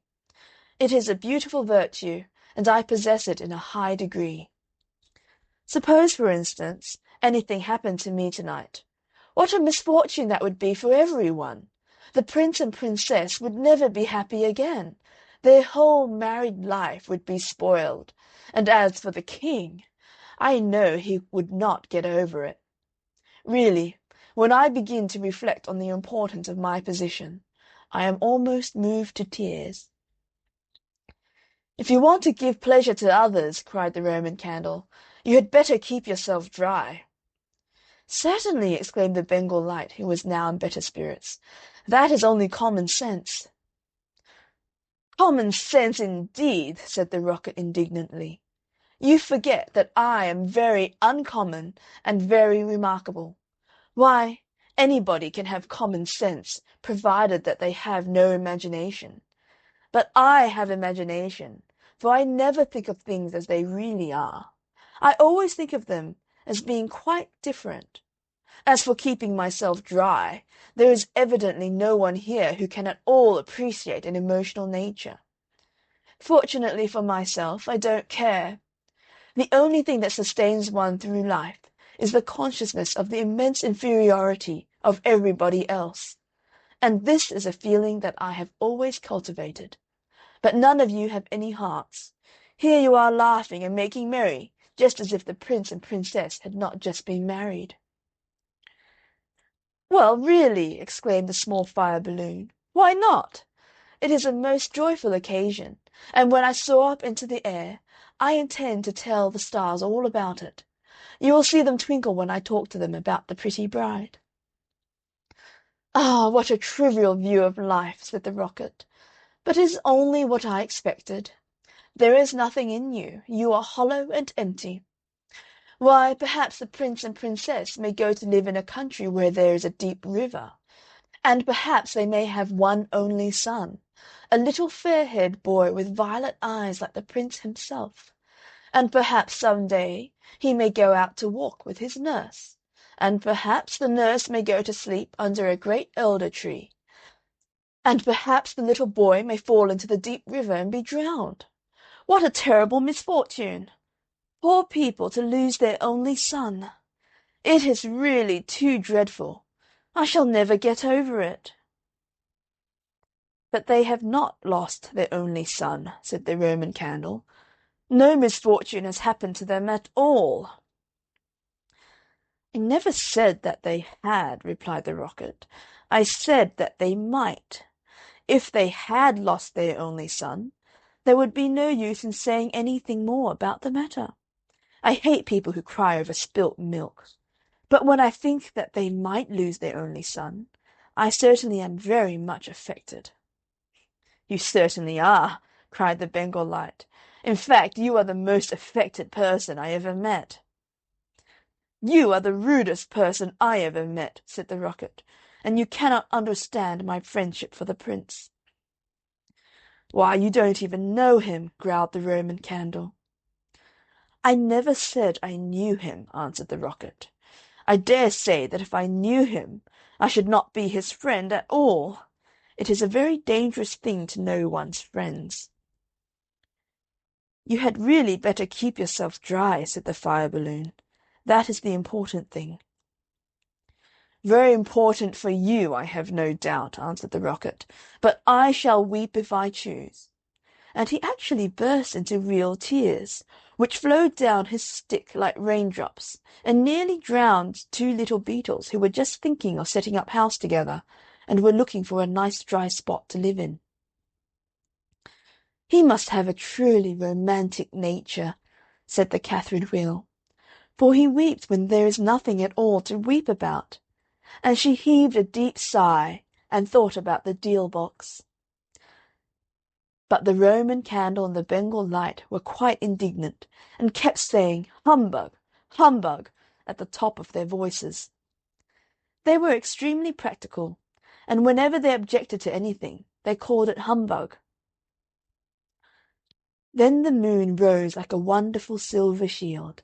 It is a beautiful virtue, and I possess it in a high degree. Suppose, for instance, anything happened to me tonight. What a misfortune that would be for everyone! The Prince and Princess would never be happy again. Their whole married life would be spoiled. And as for the King, I know he would not get over it. Really, when I begin to reflect on the importance of my position, I am almost moved to tears. If you want to give pleasure to others, cried the Roman Candle, you had better keep yourself dry. Certainly, exclaimed the Bengal Light, who was now in better spirits. That is only common sense. Common sense indeed, said the Rocket indignantly. You forget that I am very uncommon and very remarkable. Why, anybody can have common sense, provided that they have no imagination. But I have imagination, for I never think of things as they really are. I always think of them as being quite different. As for keeping myself dry, there is evidently no one here who can at all appreciate an emotional nature. Fortunately for myself, I don't care. The only thing that sustains one through life is the consciousness of the immense inferiority of everybody else. And this is a feeling that I have always cultivated. But none of you have any hearts. Here you are laughing and making merry, just as if the Prince and Princess had not just been married. Well, really, exclaimed the small fire balloon, why not? It is a most joyful occasion, and when I soar up into the air, I intend to tell the stars all about it. You will see them twinkle when I talk to them about the pretty bride. Ah, what a trivial view of life, said the Rocket. But it is only what I expected. There is nothing in you. You are hollow and empty. Why, perhaps the Prince and Princess may go to live in a country where there is a deep river, and perhaps they may have one only son, a little fair-haired boy with violet eyes like the Prince himself, and perhaps some day he may go out to walk with his nurse, and perhaps the nurse may go to sleep under a great elder tree, and perhaps the little boy may fall into the deep river and be drowned. What a terrible misfortune! Poor people to lose their only son! It is really too dreadful. I shall never get over it. But they have not lost their only son, said the Roman Candle. No misfortune has happened to them at all. I never said that they had, replied the Rocket. I said that they might. If they had lost their only son, there would be no use in saying anything more about the matter. I hate people who cry over spilt milk. But when I think that they might lose their only son, I certainly am very much affected." "You certainly are," cried the Bengal Light. "In fact, you are the most affected person I ever met." "You are the rudest person I ever met," said the Rocket, "and you cannot understand my friendship for the Prince." "Why, you don't even know him," growled the Roman Candle. "I never said I knew him," answered the Rocket. "I dare say that if I knew him, I should not be his friend at all. It is a very dangerous thing to know one's friends." "You had really better keep yourself dry," said the Fire balloon. "That is the important thing." "Very important for you, I have no doubt," answered the Rocket, "but I shall weep if I choose." And he actually burst into real tears, which flowed down his stick like raindrops, and nearly drowned two little beetles who were just thinking of setting up house together, and were looking for a nice dry spot to live in. "He must have a truly romantic nature," said the Catherine Wheel, "for he weeps when there is nothing at all to weep about." And she heaved a deep sigh, and thought about the deal box. But the Roman Candle and the Bengal Light were quite indignant, and kept saying "Humbug! Humbug!" at the top of their voices. They were extremely practical, and whenever they objected to anything, they called it humbug. Then the moon rose like a wonderful silver shield,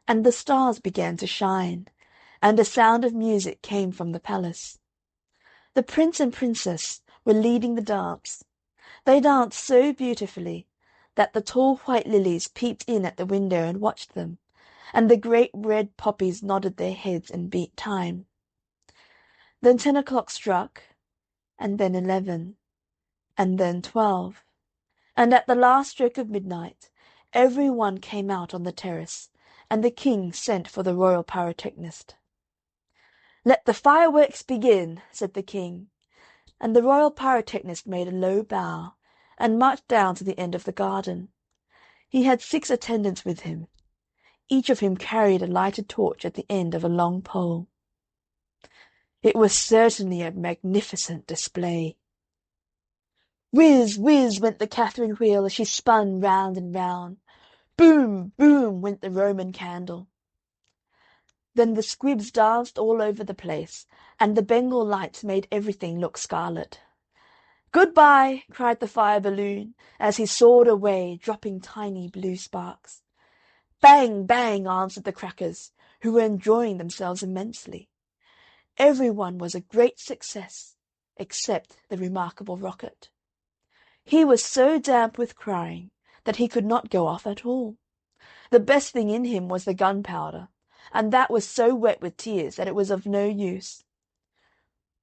and the stars began to shine, and a sound of music came from the palace. The Prince and Princess were leading the dance. They danced so beautifully that the tall white lilies peeped in at the window and watched them, and the great red poppies nodded their heads and beat time. Then 10 o'clock struck, and then 11, and then 12, and at the last stroke of midnight every one came out on the terrace, and the King sent for the royal pyrotechnist. "Let the fireworks begin," said the King, and the royal pyrotechnist made a low bow, and marched down to the end of the garden. He had 6 attendants with him. Each of whom carried a lighted torch at the end of a long pole. It was certainly a magnificent display. Whiz, whiz went the Catherine Wheel as she spun round and round. Boom, boom went the Roman Candle. Then the squibs danced all over the place, and the Bengal lights made everything look scarlet. "Good-bye!" cried the Fire balloon, as he soared away, dropping tiny blue sparks. Bang, bang answered the crackers, who were enjoying themselves immensely. Every one was a great success, except the remarkable Rocket. He was so damp with crying that he could not go off at all. The best thing in him was the gunpowder, and that was so wet with tears that it was of no use.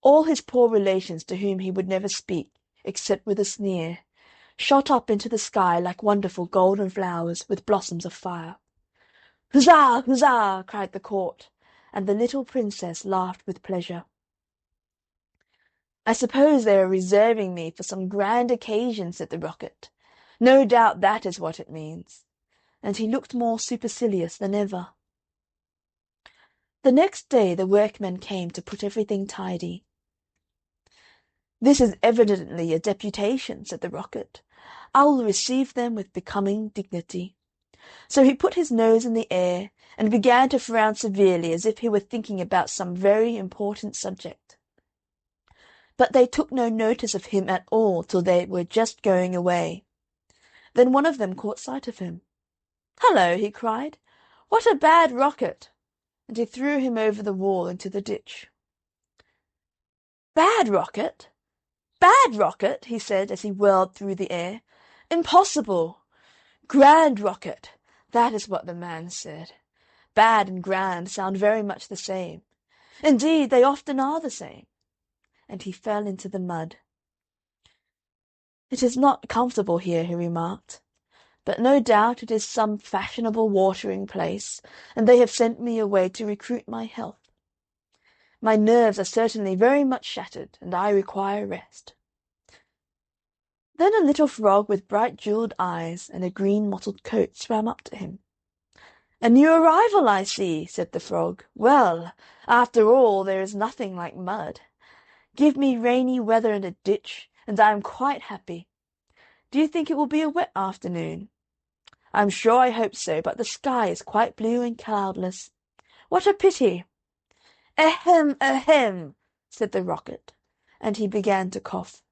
All his poor relations, to whom he would never speak, except with a sneer, shot up into the sky like wonderful golden flowers with blossoms of fire. "Huzzah! Huzzah!" cried the court, and the little Princess laughed with pleasure. "I suppose they are reserving me for some grand occasion," said the Rocket. "No doubt that is what it means." And he looked more supercilious than ever. The next day the workmen came to put everything tidy. "This is evidently a deputation," said the Rocket. "I will receive them with becoming dignity." So he put his nose in the air, and began to frown severely as if he were thinking about some very important subject. But they took no notice of him at all till they were just going away. Then one of them caught sight of him. "Hullo!" he cried. "What a bad Rocket!" And he threw him over the wall into the ditch. "Bad Rocket! Bad Rocket!" he said as he whirled through the air. "Impossible! Grand Rocket!" That is what the man said. Bad and grand sound very much the same. Indeed, they often are the same. And he fell into the mud. "It is not comfortable here," he remarked, "but no doubt it is some fashionable watering place, and they have sent me away to recruit my health. My nerves are certainly very much shattered, and I require rest." Then a little frog with bright jewelled eyes and a green mottled coat swam up to him. "A new arrival, I see," said the frog. "Well, after all, there is nothing like mud. Give me rainy weather and a ditch, and I am quite happy. Do you think it will be a wet afternoon?" "I'm sure I hope so, but the sky is quite blue and cloudless. What a pity!" "Ahem, ahem," said the Rocket, and he began to cough.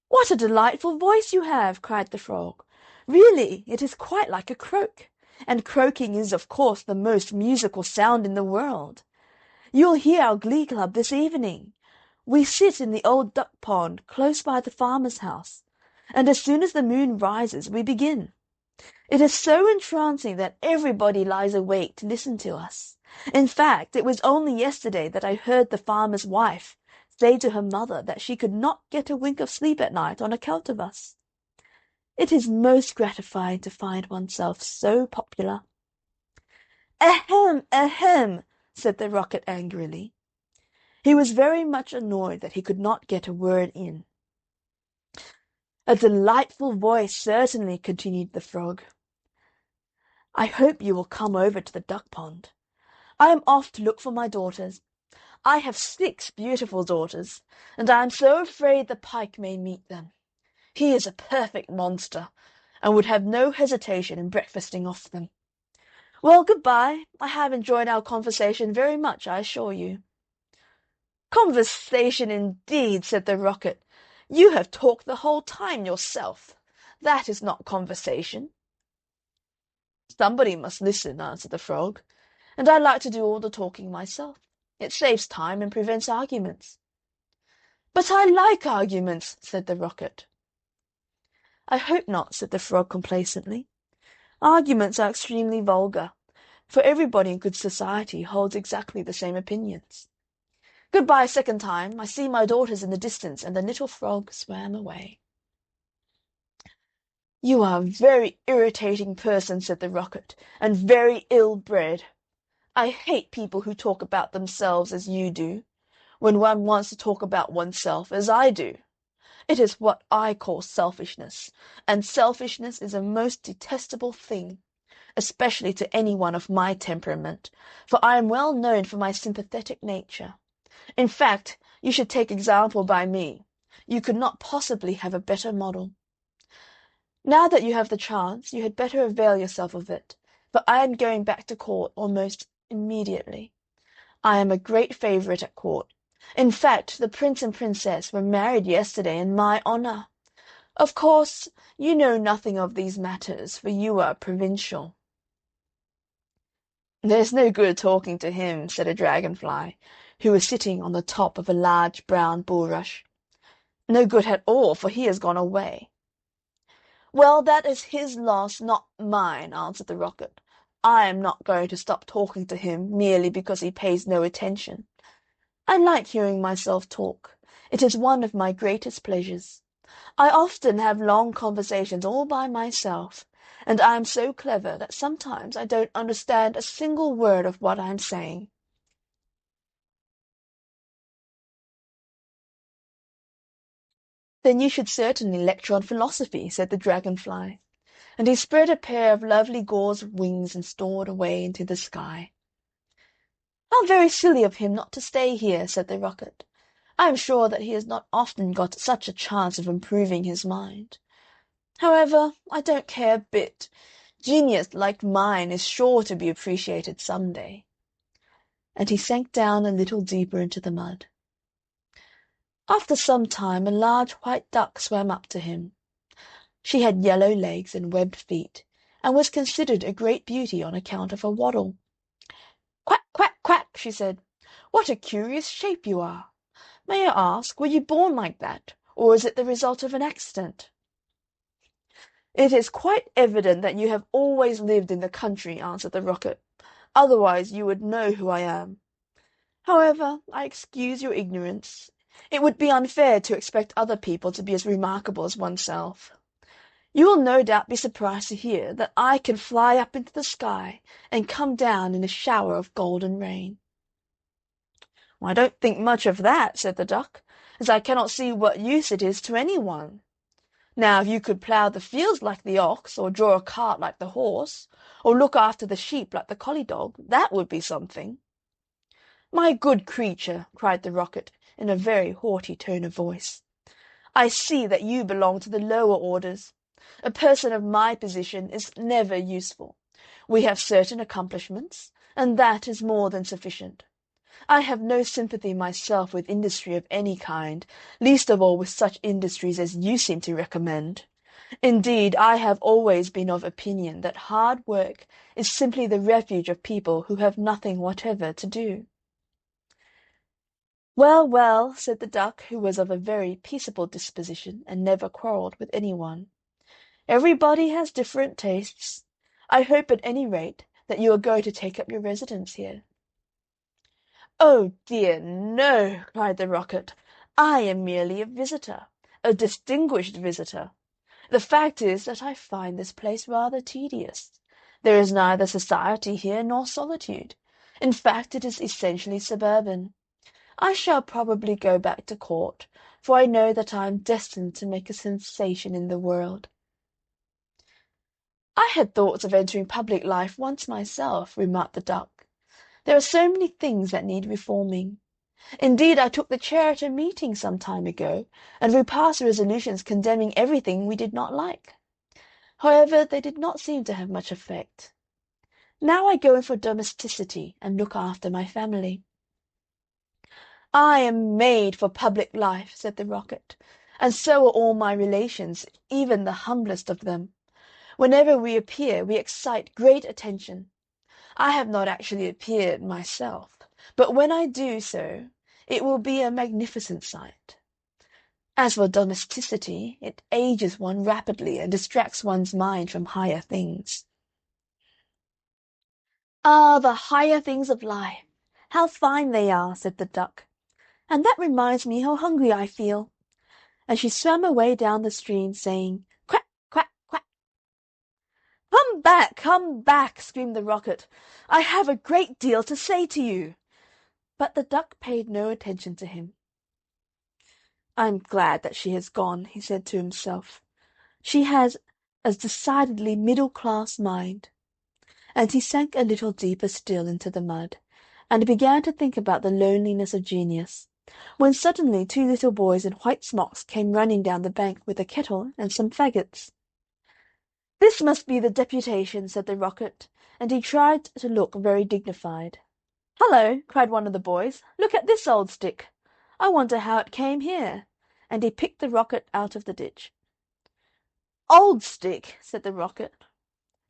"What a delightful voice you have!" cried the Frog. "Really, it is quite like a croak, and croaking is, of course, the most musical sound in the world. You'll hear our glee club this evening. We sit in the old duck pond close by the farmer's house, and as soon as the moon rises we begin. It is so entrancing that everybody lies awake to listen to us. In fact, it was only yesterday that I heard the farmer's wife say to her mother that she could not get a wink of sleep at night on account of us. It is most gratifying to find oneself so popular." "Ahem, ahem," said the Rocket angrily. He was very much annoyed that he could not get a word in. "A delightful voice, certainly," continued the Frog. "I hope you will come over to the duck pond. I am off to look for my daughters. I have 6 beautiful daughters, and I am so afraid the pike may meet them. He is a perfect monster, and would have no hesitation in breakfasting off them. Well, good-bye. I have enjoyed our conversation very much, I assure you." "Conversation, indeed," said the Rocket. "You have talked the whole time yourself. That is not conversation." "Somebody must listen," answered the Frog, "and I like to do all the talking myself. It saves time and prevents arguments." "But I like arguments," said the Rocket. "I hope not," said the Frog complacently. "Arguments are extremely vulgar, for everybody in good society holds exactly the same opinions. Good-bye a second time. I see my daughters in the distance," and the little Frog swam away. "You are a very irritating person," said the Rocket, "and very ill-bred. I hate people who talk about themselves as you do, when one wants to talk about oneself as I do. It is what I call selfishness, and selfishness is a most detestable thing, especially to any one of my temperament, for I am well known for my sympathetic nature. In fact, you should take example by me. You could not possibly have a better model. Now that you have the chance, you had better avail yourself of it, for I am going back to court almost immediately. I am a great favourite at court. In fact, the Prince and Princess were married yesterday in my honour. Of course, you know nothing of these matters, for you are provincial." "There's no good talking to him," said a dragonfly, who was sitting on the top of a large brown bulrush. "No good at all, for he has gone away." "Well, that is his loss, not mine," answered the Rocket. "I am not going to stop talking to him merely because he pays no attention. I like hearing myself talk. It is one of my greatest pleasures. I often have long conversations all by myself, and I am so clever that sometimes I don't understand a single word of what I am saying." "Then you should certainly lecture on philosophy," said the dragonfly, and he spread a pair of lovely gauze wings and soared away into the sky. "How very silly of him not to stay here," said the Rocket. "I am sure that he has not often got such a chance of improving his mind. However, I don't care a bit. Genius like mine is sure to be appreciated some day." And he sank down a little deeper into the mud. After some time a large white duck swam up to him. She had yellow legs and webbed feet, and was considered a great beauty on account of her waddle. "Quack, quack, quack!" she said. "What a curious shape you are! May I ask, were you born like that, or is it the result of an accident?" "It is quite evident that you have always lived in the country," answered the Rocket. "Otherwise you would know who I am. However, I excuse your ignorance. It would be unfair to expect other people to be as remarkable as oneself. You will no doubt be surprised to hear that I can fly up into the sky and come down in a shower of golden rain." "I don't think much of that," said the Duck, "as I cannot see what use it is to any one." Now, if you could plough the fields like the ox, or draw a cart like the horse, or look after the sheep like the collie dog, that would be something." "My good creature," cried the Rocket, in a very haughty tone of voice, "I see that you belong to the lower orders. A person of my position is never useful. We have certain accomplishments, and that is more than sufficient. I have no sympathy myself with industry of any kind, least of all with such industries as you seem to recommend. Indeed, I have always been of opinion that hard work is simply the refuge of people who have nothing whatever to do." "Well, well," said the Duck, who was of a very peaceable disposition, and never quarrelled with any one, "everybody has different tastes. I hope, at any rate, that you are going to take up your residence here." "Oh dear, no!" cried the Rocket. "I am merely a visitor, a distinguished visitor. The fact is that I find this place rather tedious. There is neither society here nor solitude. In fact, it is essentially suburban. I shall probably go back to court, for I know that I am destined to make a sensation in the world." "I had thoughts of entering public life once myself," remarked the Duck. "There are so many things that need reforming. Indeed, I took the chair at a meeting some time ago, and we passed resolutions condemning everything we did not like. However, they did not seem to have much effect. Now I go in for domesticity, and look after my family." "I am made for public life," said the Rocket, "and so are all my relations, even the humblest of them. Whenever we appear we excite great attention. I have not actually appeared myself, but when I do so it will be a magnificent sight. As for domesticity, it ages one rapidly and distracts one's mind from higher things." "Ah, the higher things of life! How fine they are!" said the Duck. "And that reminds me how hungry I feel." And she swam away down the stream, saying, "Quack, quack, quack." Come back!" screamed the Rocket. "I have a great deal to say to you." But the Duck paid no attention to him. "I'm glad that she has gone," he said to himself. "She has a decidedly middle-class mind." And he sank a little deeper still into the mud, and began to think about the loneliness of genius, when suddenly two little boys in white smocks came running down the bank with a kettle and some faggots. "This must be the deputation," said the Rocket, and he tried to look very dignified. "Hullo!" cried one of the boys. "Look at this old stick. I wonder how it came here," and he picked the Rocket out of the ditch. "Old stick!" said the Rocket.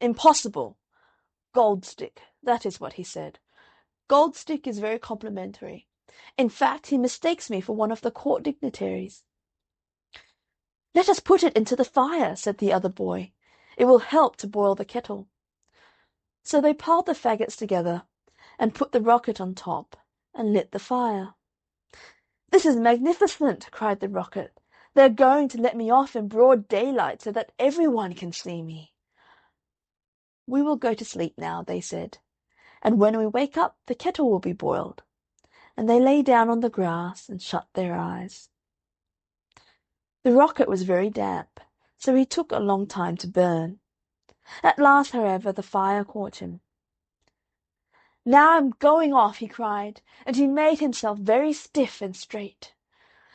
"Impossible! Gold stick, that is what he said. Gold stick is very complimentary. In fact, he mistakes me for one of the court dignitaries." "Let us put it into the fire," said the other boy. "It will help to boil the kettle." So they piled the faggots together, and put the Rocket on top, and lit the fire. "This is magnificent!" cried the Rocket. "They are going to let me off in broad daylight, so that every one can see me." "We will go to sleep now," they said, "and when we wake up the kettle will be boiled." And they lay down on the grass and shut their eyes. The Rocket was very damp, so he took a long time to burn. At last, however, the fire caught him. "Now I'm going off," he cried, and he made himself very stiff and straight.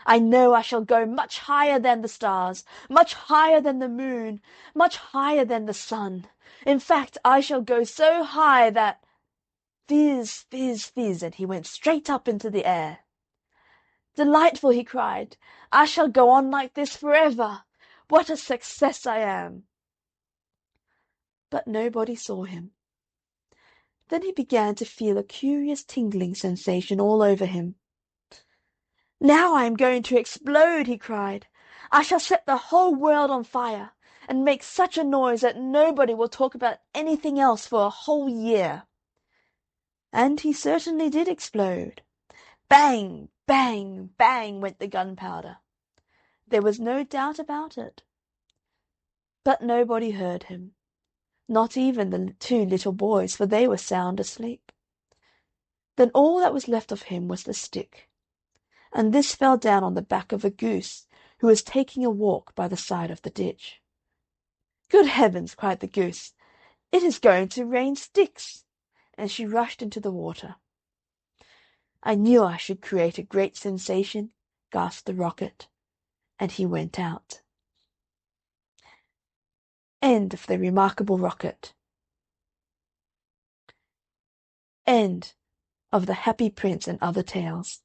"I know I shall go much higher than the stars, much higher than the moon, much higher than the sun. In fact, I shall go so high that—" Fizz, fizz, fizz, and he went straight up into the air. "Delightful!" he cried. "I shall go on like this for ever. What a success I am!" But nobody saw him. Then he began to feel a curious tingling sensation all over him. "Now I am going to explode!" he cried. "I shall set the whole world on fire, and make such a noise that nobody will talk about anything else for a whole year." And he certainly did explode. Bang, bang, bang went the gunpowder. There was no doubt about it. But nobody heard him, not even the two little boys, for they were sound asleep. Then all that was left of him was the stick, and this fell down on the back of a goose, who was taking a walk by the side of the ditch. "Good heavens!" cried the goose, "it is going to rain sticks!" and she rushed into the water. "I knew I should create a great sensation," gasped the Rocket, and he went out. End of The Remarkable Rocket. End of The Happy Prince and Other Tales.